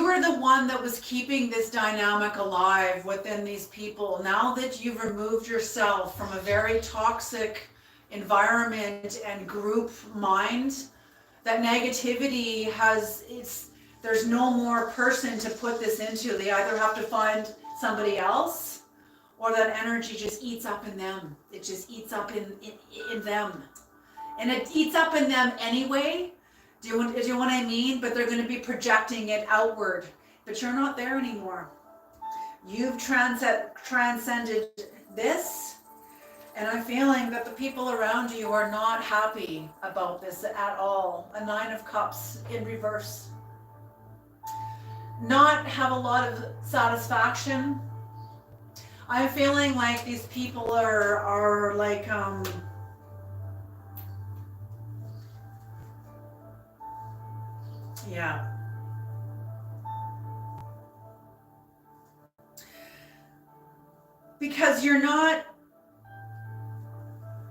were the one that was keeping this dynamic alive within these people. Now that you've removed yourself from a very toxic environment and group mind, that negativity there's no more person to put this into. They either have to find somebody else, or that energy just eats up in them. It just eats up in them. And it eats up in them anyway. Do you know what I mean? But they're going to be projecting it outward. But you're not there anymore. You've transcended this. And I'm feeling that the people around you are not happy about this at all. A 9 of Cups in reverse. Not have a lot of satisfaction. I'm feeling like these people are like, yeah. Because you're not,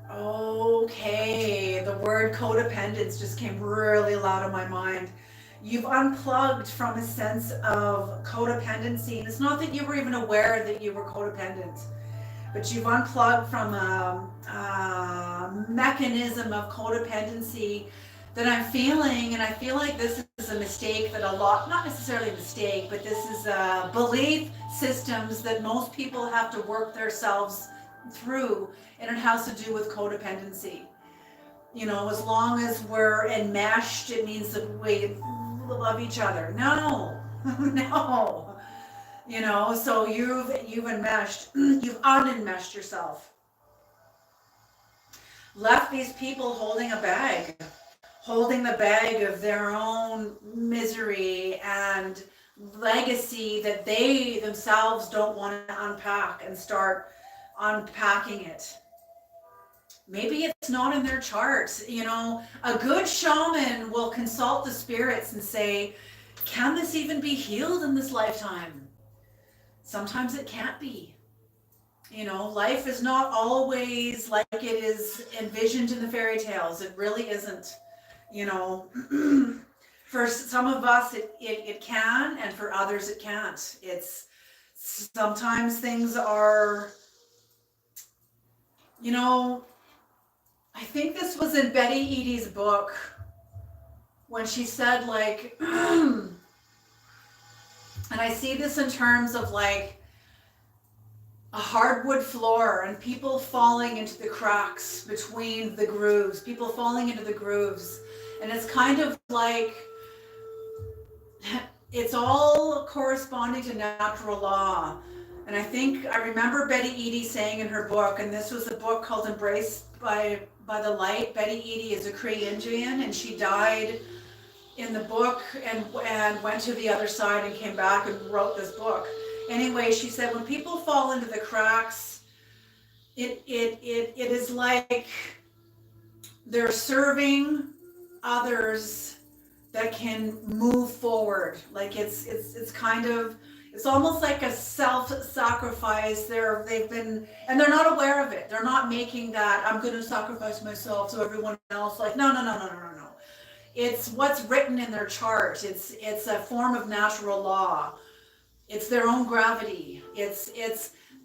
okay, the word codependence just came really loud in my mind. You've unplugged from a sense of codependency. And it's not that you were even aware that you were codependent, but you've unplugged from a mechanism of codependency that I'm feeling. And I feel like this is a mistake that not necessarily a mistake, but this is belief systems that most people have to work themselves through, and it has to do with codependency. You know, as long as we're enmeshed, it means that we love each other. No, no. You know, so you've enmeshed, you've unenmeshed yourself. Left these people holding the bag of their own misery and legacy that they themselves don't want to unpack and start unpacking it. Maybe it's not in their charts. You know, a good shaman will consult the spirits and say, can this even be healed in this lifetime? Sometimes it can't be. You know, life is not always like it is envisioned in the fairy tales. It really isn't. You know, for some of us it can, and for others it can't. It's sometimes things are, you know, I think this was in Betty Eadie's book when she said, like, And I see this in terms of like a hardwood floor and people falling into the cracks between the grooves, people falling into the grooves. And it's kind of like it's all corresponding to natural law. And I remember Betty Eadie saying in her book, and this was a book called Embraced by the Light. Betty Eadie is a Cree Indian, and she died in the book and went to the other side and came back and wrote this book. Anyway, she said when people fall into the cracks, it is like they're serving others that can move forward. Like it's kind of, it's almost like a self-sacrifice. They've been, and they're not aware of it. They're not making that, I'm going to sacrifice myself so everyone else, like, no. It's what's written in their chart. It's a form of natural law. It's their own gravity.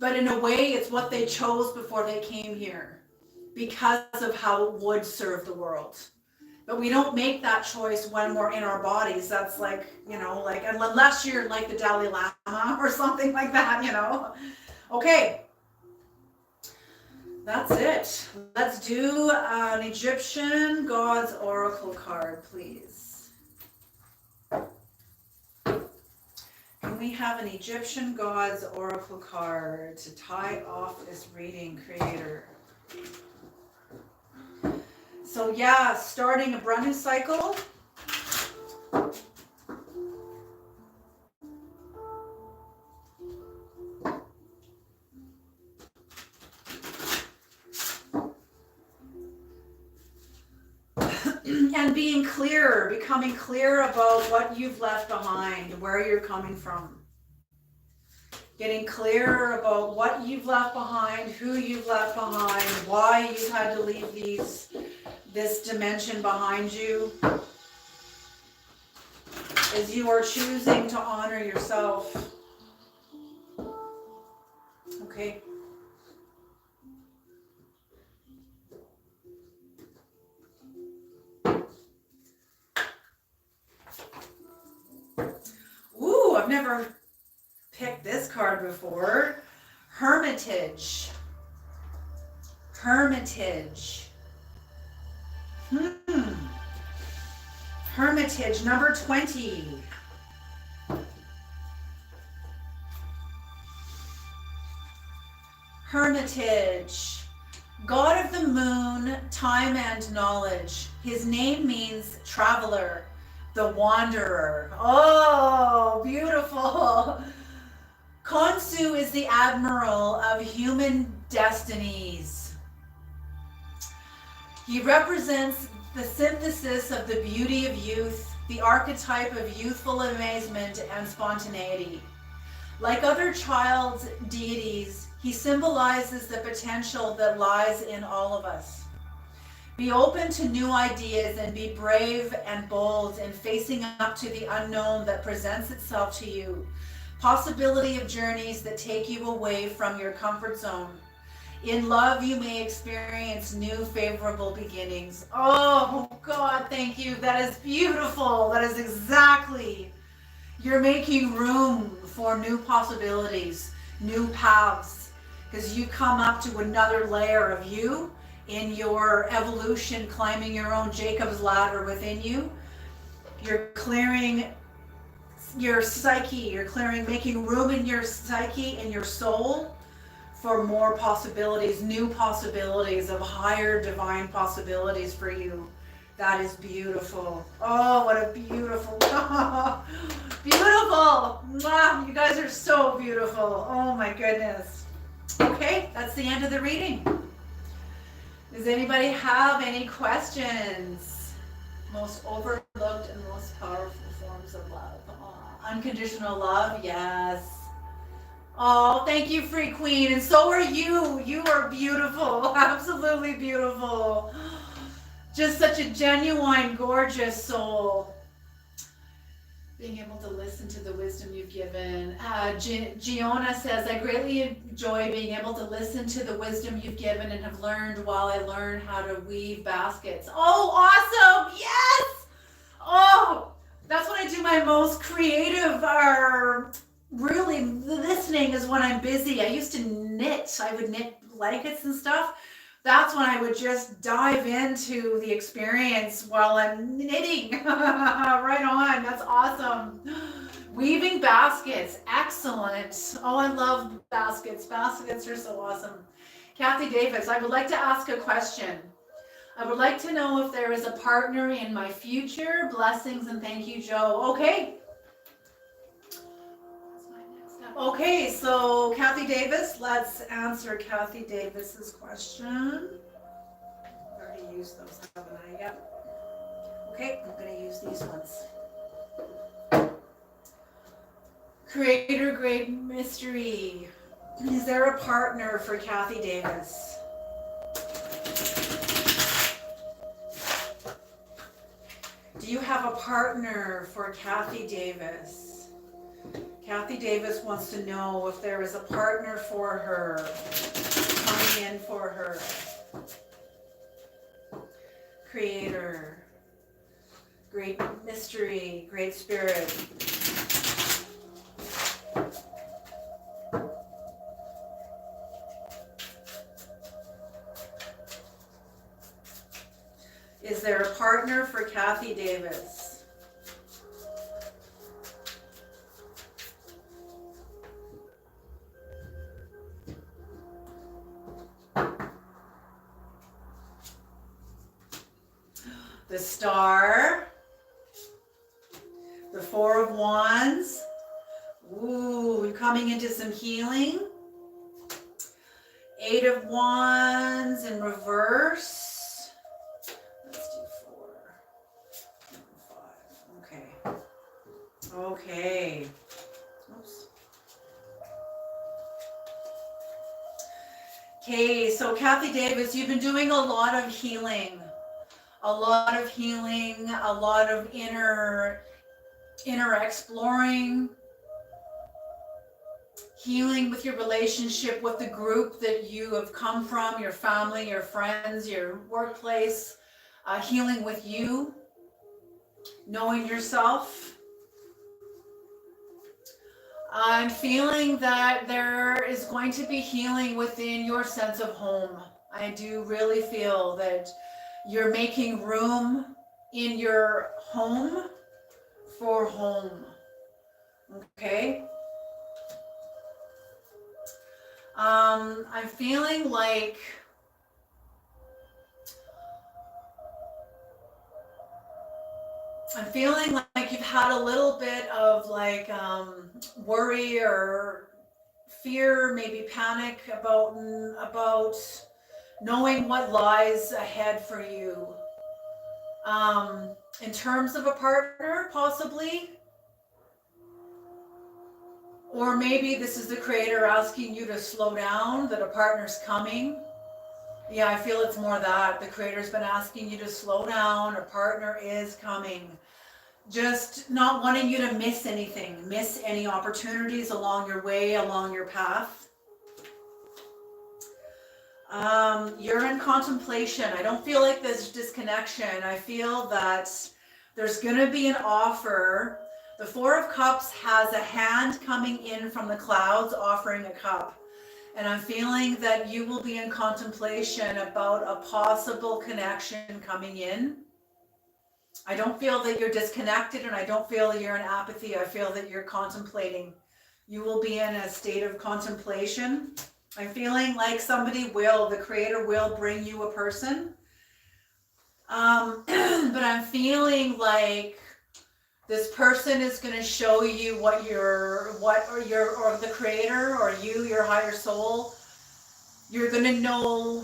But in a way, it's what they chose before they came here because of how it would serve the world. But we don't make that choice when we're in our bodies. That's like, like, unless you're like the Dalai Lama or something like that, Okay. That's it. Let's do an Egyptian Gods Oracle card, please. Can we have an Egyptian Gods Oracle card to tie off this reading, Creator? So yeah, starting a brand new cycle. And being clear, becoming clear about what you've left behind, where you're coming from. Getting clear about what you've left behind, who you've left behind, why you've had to leave this dimension behind you. As you are choosing to honor yourself. Okay. Ooh, I've never picked this card before. Hermitage. Hermitage. Hermitage, number 20. Hermitage. God of the moon, time and knowledge. His name means traveler, the wanderer. Oh, beautiful. Khonsu is the admiral of human destinies. He represents the synthesis of the beauty of youth, the archetype of youthful amazement and spontaneity. Like other child deities, he symbolizes the potential that lies in all of us. Be open to new ideas and be brave and bold in facing up to the unknown that presents itself to you. Possibility of journeys that take you away from your comfort zone. In love, you may experience new favorable beginnings. Oh God, thank you. That is beautiful. That is exactly. You're making room for new possibilities, new paths, because you come up to another layer of you in your evolution, climbing your own Jacob's ladder within you. You're clearing your psyche, you're making room in your psyche and your soul for more possibilities, new possibilities of higher divine possibilities for you. That is beautiful. Oh, what a beautiful, beautiful. Wow, you guys are so beautiful. Oh my goodness. Okay, that's the end of the reading. Does anybody have any questions? Most overlooked and most powerful forms of love. Unconditional love, yes. Oh, thank you, Free Queen. And so are you. You are beautiful. Absolutely beautiful. Just such a genuine, gorgeous soul. Being able to listen to the wisdom you've given. Giona says, I greatly enjoy being able to listen to the wisdom you've given and have learned while I learn how to weave baskets. Oh, awesome. Yes. Oh, that's when I do my my most creative are really listening is when I'm busy. I used to knit. I would knit blankets and stuff. That's when I would just dive into the experience while I'm knitting. Right on. That's awesome. Weaving baskets. Excellent. Oh, I love baskets. Baskets are so awesome. Kathy Davis, I would like to ask a question. I would like to know if there is a partner in my future. Blessings and thank you, Joe. Okay. That's my next step. Okay, so Kathy Davis, let's answer Kathy Davis's question. I've already used those, haven't I? Yep. Okay, I'm going to use these ones. Creator Great Mystery. Is there a partner for Kathy Davis? Do you have a partner for Kathy Davis? Kathy Davis wants to know if there is a partner for her, coming in for her. Creator, Great Mystery, Great Spirit. Is there a partner for Kathy Davis? The Star, the Four of Wands. Ooh, you're coming into some healing. Eight of Wands in reverse. Okay. Oops. Okay, so Kathy Davis, you've been doing a lot of healing. A lot of healing, a lot of inner exploring, healing with your relationship with the group that you have come from, your family, your friends, your workplace, healing with you, knowing yourself. I'm feeling that there is going to be healing within your sense of home. I do really feel that you're making room in your home for home. Okay? I'm feeling like you've had a little bit of like worry or fear, maybe panic about knowing what lies ahead for you. In terms of a partner, possibly. Or maybe this is the Creator asking you to slow down, that a partner's coming. Yeah, I feel it's more that. The Creator's been asking you to slow down, a partner is coming. Just not wanting you to miss anything, miss any opportunities along your way, along your path. You're in contemplation. I don't feel like there's disconnection. I feel that there's going to be an offer. The Four of Cups has a hand coming in from the clouds offering a cup. And I'm feeling that you will be in contemplation about a possible connection coming in. I don't feel that you're disconnected, and I don't feel that you're in apathy. I feel that you're contemplating. You will be in a state of contemplation. I'm feeling like the Creator will bring you a person. But I'm feeling like this person is going to show you or the Creator or you, your higher soul. You're going to know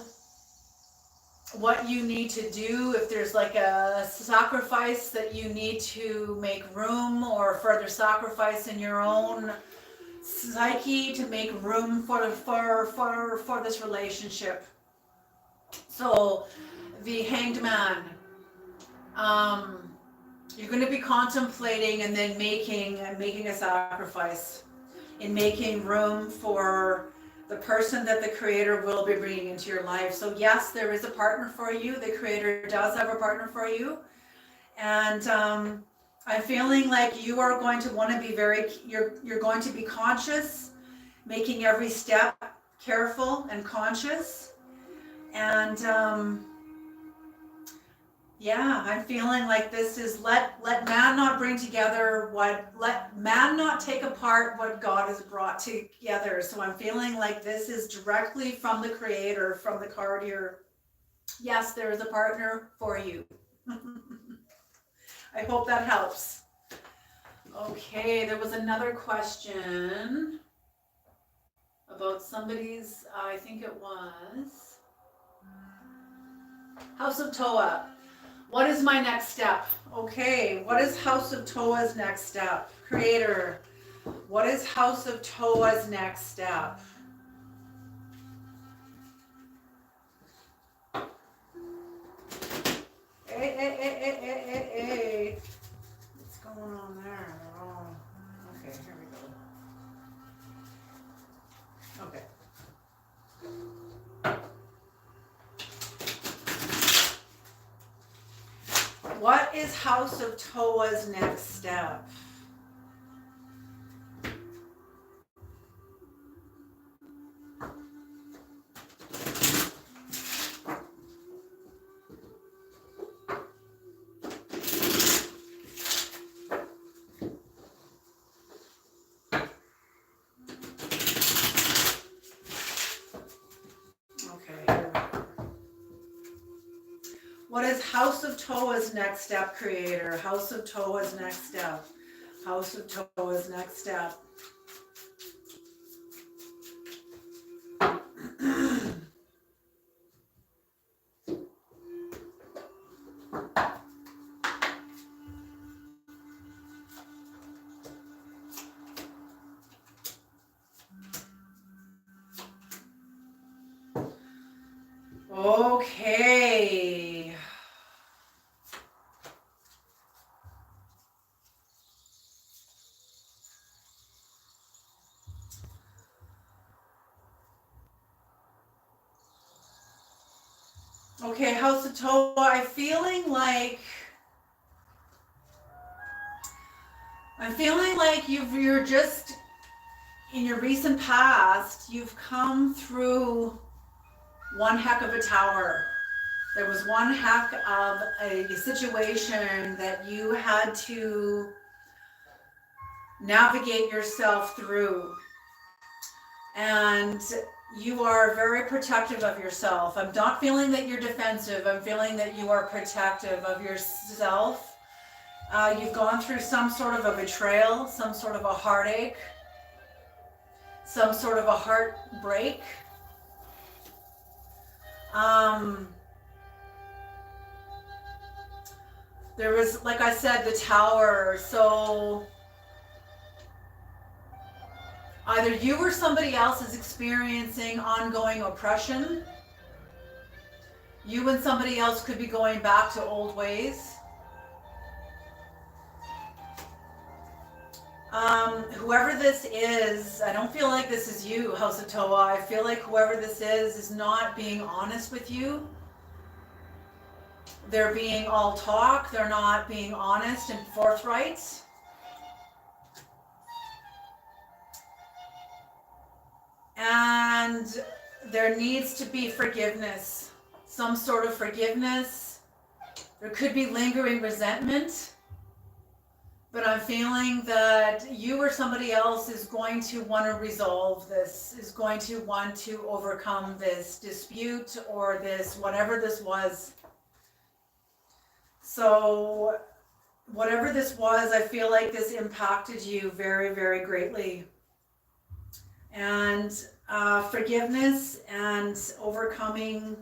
what you need to do, if there's like a sacrifice that you need to make room, or further sacrifice in your own psyche to make room for this relationship. So the Hanged Man, you're going to be contemplating and then making a sacrifice, in making room for the person that the Creator will be bringing into your life. So yes, there is a partner for you. The Creator does have a partner for you. And I'm feeling like you are going to want to be you're going to be conscious, making every step careful and conscious. And yeah, I'm feeling like this is let man not bring together let man not take apart what God has brought together. So I'm feeling like this is directly from the Creator, from the card here. Yes, there is a partner for you. I hope that helps. Okay, there was another question about somebody's, I think it was House of Toa. What is my next step? Okay, what is House of Toa's next step? Creator, what is House of Toa's next step? Hey. What's going on there? Oh, okay, here we go. Okay. What is House of Toa's next step? Okay, here we go. What is House of Toa's next step, Creator? House of Toa's next step. House of Toa's next step. Okay. Okay, House of Toa, I'm feeling like you're just in your recent past, you've come through one heck of a tower. There was one heck of a situation that you had to navigate yourself through. And you are very protective of yourself. I'm not feeling that you're defensive. I'm feeling that you are protective of yourself. You've gone through some sort of a betrayal, some sort of a heartache, some sort of a heartbreak. There was, like I said, the tower. So either you or somebody else is experiencing ongoing oppression. You and somebody else could be going back to old ways. Whoever this is, I don't feel like this is you, House of Toa. I feel like whoever this is not being honest with you. They're being all talk. They're not being honest and forthright. And there needs to be forgiveness, some sort of forgiveness. There could be lingering resentment, but I'm feeling that you or somebody else is going to want to resolve this, is going to want to overcome this dispute or this, whatever this was. So whatever this was, I feel like this impacted you very, very greatly. And forgiveness and overcoming,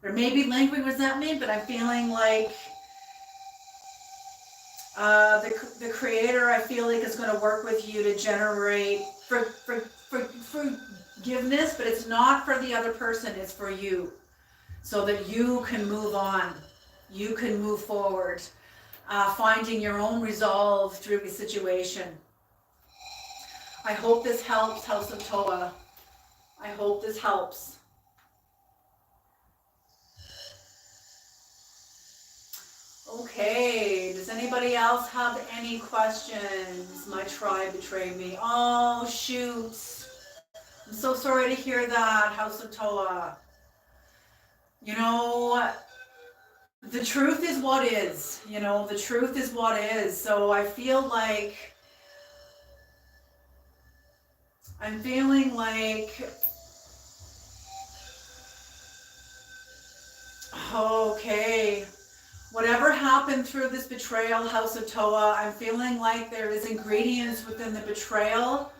there may be lingering resentment, but I'm feeling like the Creator, I feel like, is going to work with you to generate forgiveness, but it's not for the other person, it's for you, so that you can move on, you can move forward, finding your own resolve through the situation. I hope this helps, House of Toa. I hope this helps. Okay, does anybody else have any questions? My tribe betrayed me. Oh, shoot. I'm so sorry to hear that, House of Toa. You know, the truth is what is. You know, the truth is what is. So I feel like, I'm feeling like, okay, whatever happened through this betrayal, House of Toa, I'm feeling like there is ingredients within the betrayal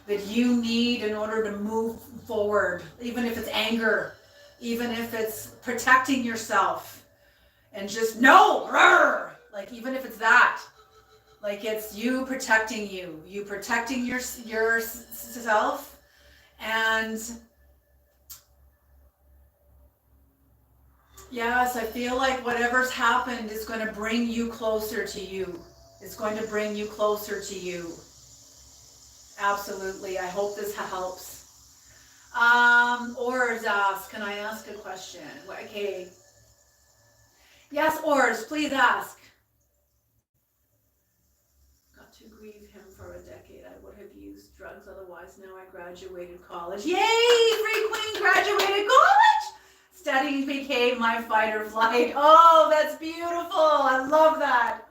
that you need in order to move forward, even if it's anger, even if it's protecting yourself and just no, rrr, like even if it's that, like it's you protecting yourself. And yes, I feel like whatever's happened is going to bring you closer to you. It's going to bring you closer to you. Absolutely. I hope this helps. Ors asks, can I ask a question? Okay. Yes, Ors, please ask. Got to grieve him for a decade. I would have used drugs otherwise. Now I graduated college. Yay! Free Queen graduated college! Studying became my fight or flight. Oh, that's beautiful. I love that.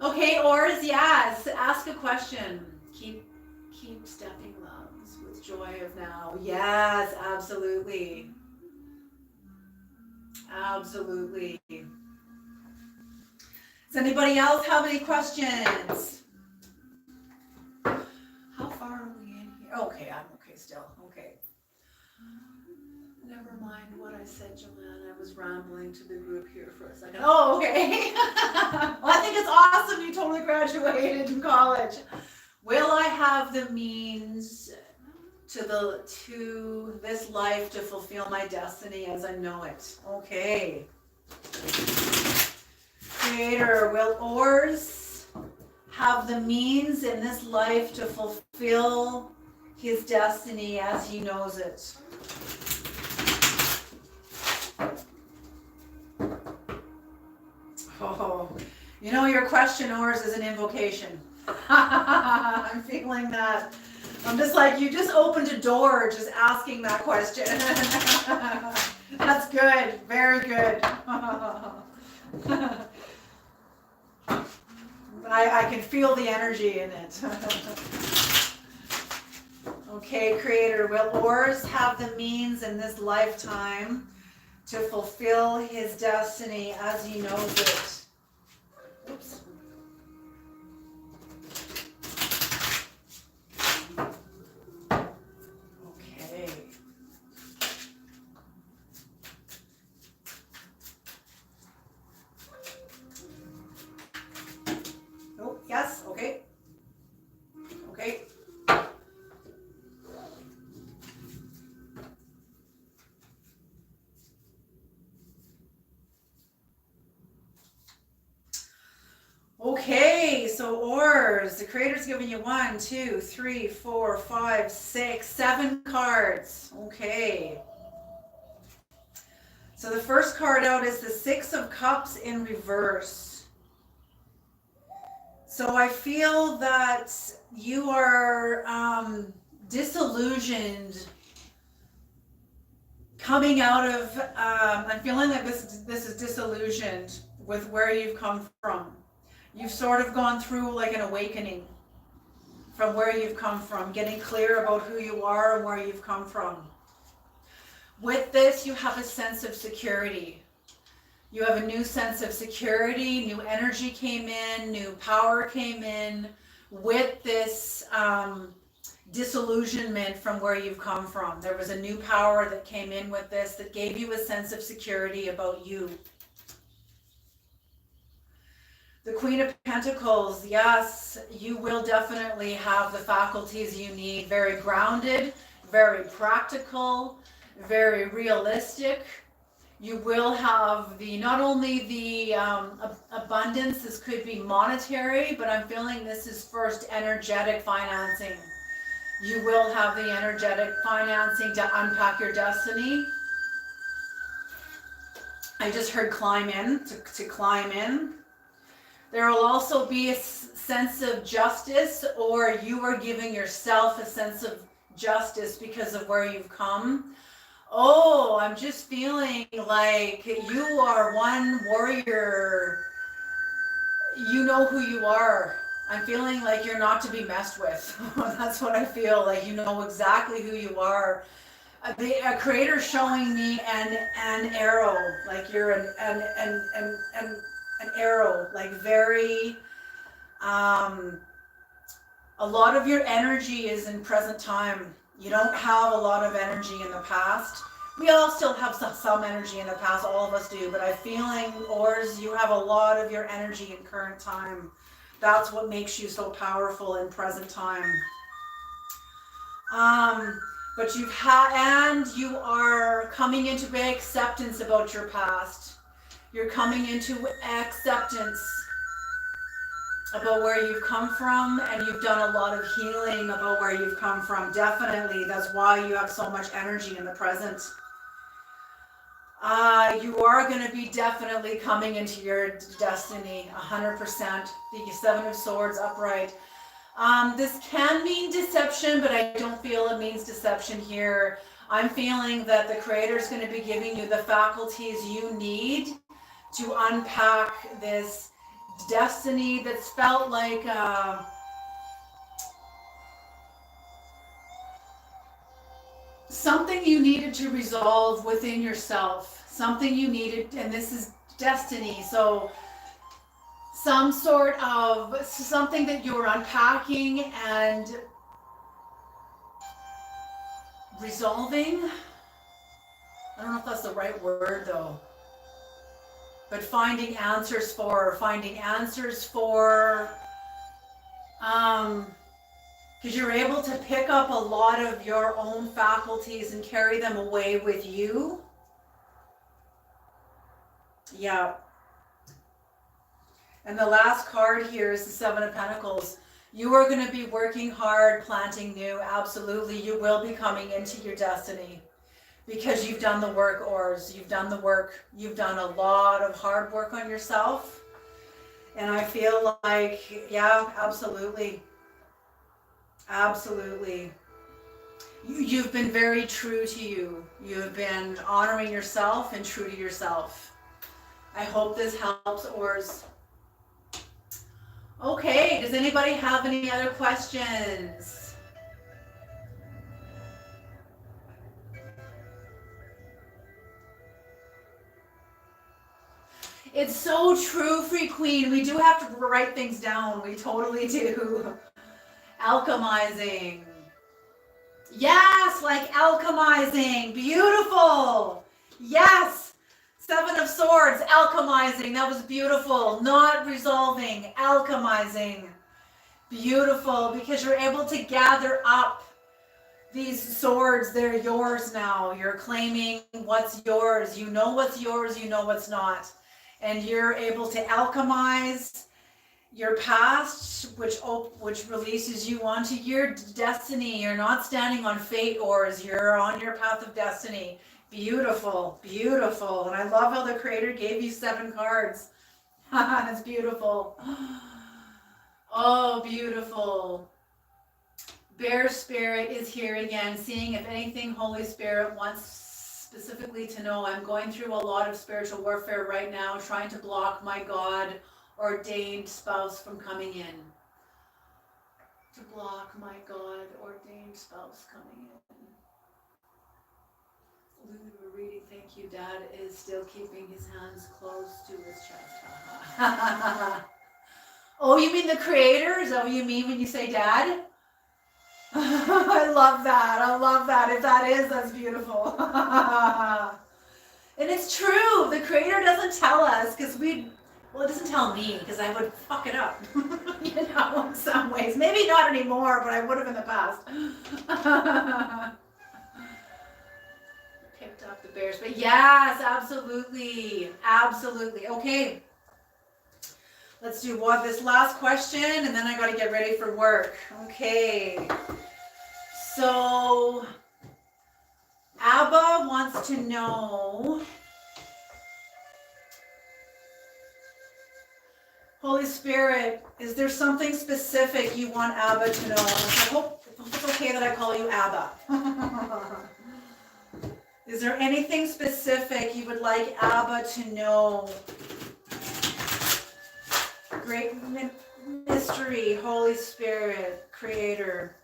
Okay, Ors, yes. Ask a question. Keep stepping loves with joy of now. Yes, absolutely. Absolutely. Does anybody else have any questions? How far are we in here? Okay, I'm okay still. Okay. Never mind what I said, Joanne. I was rambling to the group here for a second. Oh, okay. Well, I think it's awesome you totally graduated in college. Will I have the means to this life to fulfill my destiny as I know it? Okay. Creator, will Ors have the means in this life to fulfill his destiny as he knows it? Oh, you know, your question, Ors, is an invocation. I'm feeling that. I'm just like, you just opened a door just asking that question. That's good. Very good. I can feel the energy in it. Okay, Creator, will Ors have the means in this lifetime to fulfill his destiny as he knows it? Oops. Okay. Oh, yes, okay. Okay. Okay, so Ors, the Creator's giving you 1, 2, 3, 4, 5, 6, 7 cards. Okay. So the first card out is the 6 of Cups in reverse. So I feel that you are disillusioned coming out of, I'm feeling like this is disillusioned with where you've come from. You've sort of gone through like an awakening from where you've come from, getting clear about who you are and where you've come from. With this, you have a sense of security. You have a new sense of security, new energy came in, new power came in with this disillusionment from where you've come from. There was a new power that came in with this that gave you a sense of security about you. The Queen of Pentacles, yes, you will definitely have the faculties you need. Very grounded, very practical, very realistic. You will have the not only the abundance, this could be monetary, but I'm feeling this is first energetic financing. You will have the energetic financing to unpack your destiny. I just heard climb in, to climb in. There will also be a sense of justice, or you are giving yourself a sense of justice because of where you've come. Oh, I'm just feeling like you are one warrior. You know who you are. I'm feeling like you're not to be messed with. That's what I feel like. You know exactly who you are. The creator showing me an arrow, like you're an arrow, like very a lot of your energy is in present time. You don't have a lot of energy in the past. We all still have some energy in the past, all of us do, but I'm feeling, Ors, you have a lot of your energy in current time. That's what makes you so powerful in present time. But you are coming into acceptance about your past. You're coming into acceptance about where you've come from, and you've done a lot of healing about where you've come from. Definitely. That's why you have so much energy in the present. You are going to be definitely coming into your destiny 100%. The Seven of Swords upright. This can mean deception, but I don't feel it means deception here. I'm feeling that the creator is going to be giving you the faculties you need to unpack this destiny that's felt like something you needed to resolve within yourself. Something you needed, and this is destiny. So some sort of something that you're unpacking and resolving. I don't know if that's the right word though. But finding answers for, because you're able to pick up a lot of your own faculties and carry them away with you. Yeah. And the last card here is the Seven of Pentacles. You are going to be working hard, planting new. Absolutely. You will be coming into your destiny because you've done the work, Ors. You've done the work. You've done a lot of hard work on yourself. And I feel like, yeah, absolutely. Absolutely. You've been very true to you. You have been honoring yourself and true to yourself. I hope this helps, Ors. Okay, does anybody have any other questions? It's so true, Free Queen. We do have to write things down. We totally do. Alchemizing. Yes, like alchemizing. Beautiful. Yes. Seven of Swords, alchemizing. That was beautiful. Not resolving, alchemizing. Beautiful, because you're able to gather up these swords. They're yours now. You're claiming what's yours. You know what's yours, you know what's not. And you're able to alchemize your past, which releases you onto your destiny. You're not standing on fate, Ors. You're on your path of destiny. Beautiful, beautiful. And I love how the creator gave you 7 cards. That's beautiful. Oh, beautiful. Bear Spirit is here again, seeing if anything Holy Spirit wants specifically to know. I'm going through a lot of spiritual warfare right now, trying to block my God ordained spouse from coming in. To block my God ordained spouse coming in. We're reading, thank you. Dad is still keeping his hands close to his chest. Oh, you mean the creator? Is that what you mean when you say dad? I love that. I love that. If that is, that's beautiful. And it's true. The creator doesn't tell us because well, it doesn't tell me because I would fuck it up. You know, in some ways. Maybe not anymore, but I would have in the past. Picked up the bears, but yes, absolutely, absolutely. Okay, let's do this last question, and then I got to get ready for work. Okay, so Abba wants to know Holy Spirit, is there something specific you want Abba to know? I hope it's okay that I call you Abba. Is there anything specific you would like Abba to know? Great mystery, Holy Spirit, Creator.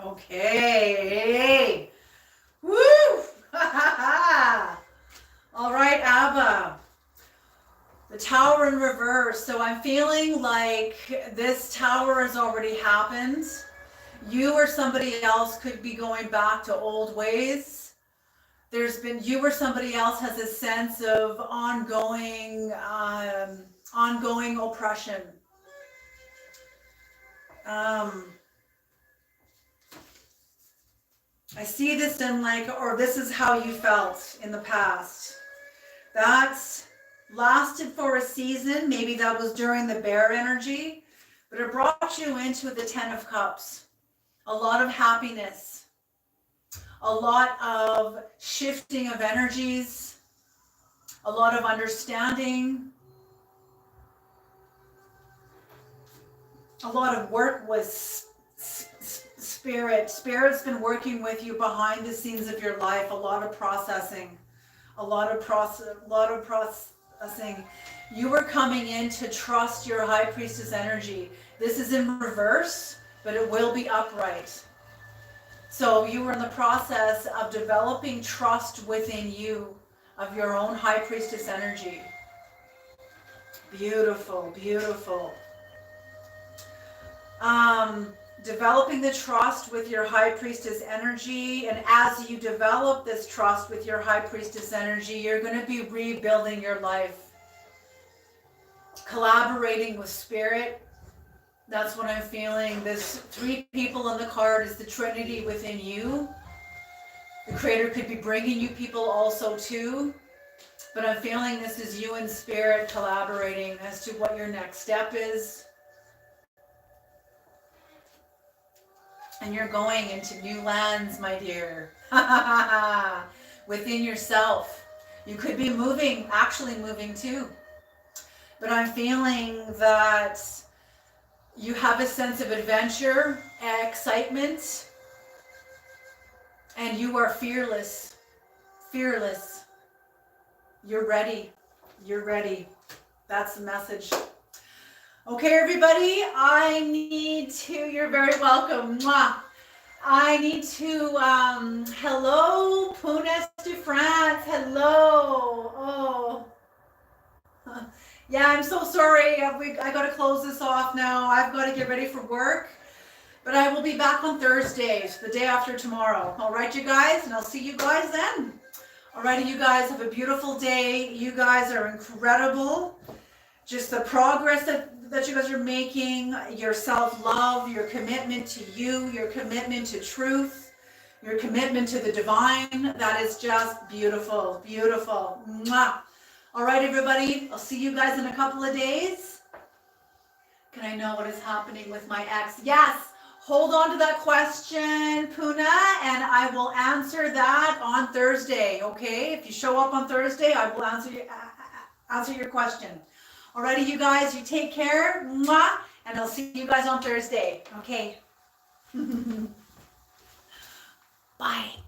Okay. Woo! All right, Abba. The tower in reverse. So I'm feeling like this tower has already happened. You or somebody else could be going back to old ways. You or somebody else has a sense of ongoing oppression. I see this in or this is how you felt in the past. That's lasted for a season. Maybe that was during the bear energy, but it brought you into the 10 of Cups. A lot of happiness, a lot of shifting of energies, a lot of understanding, a lot of work with Spirit. Spirit's been working with you behind the scenes of your life. A lot of processing, a lot of processing. You were coming in to trust your High Priestess energy. This is in reverse, but it will be upright. So you were in the process of developing trust within you of your own High Priestess energy. Beautiful, beautiful. Developing the trust with your High Priestess energy, and as you develop this trust with your High Priestess energy, you're going to be rebuilding your life. Collaborating with Spirit. That's what I'm feeling. This 3 people on the card is the Trinity within you. The Creator could be bringing you people also too. But I'm feeling this is you and Spirit collaborating as to what your next step is. And you're going into new lands, my dear. Within yourself. You could be actually moving too. But I'm feeling that you have a sense of adventure, excitement, and you are fearless. Fearless. You're ready. You're ready. That's the message. Okay, everybody, you're very welcome. Mwah. I need to, hello, Punes de France, hello. Oh, yeah, I'm so sorry. I got to close this off now. I've got to get ready for work, but I will be back on Thursday, the day after tomorrow. All right, you guys, and I'll see you guys then. All righty, you guys, have a beautiful day. You guys are incredible. Just the progress that you guys are making, your self-love, your commitment to you, your commitment to truth, your commitment to the divine. That is just beautiful, beautiful. Mwah. All right, everybody, I'll see you guys in a couple of days. Can I know what is happening with my ex? Yes, hold on to that question, Puna, and I will answer that on Thursday, okay? If you show up on Thursday, I will answer your question. Alrighty, you guys, you take care, mwah, and I'll see you guys on Thursday, okay? Bye.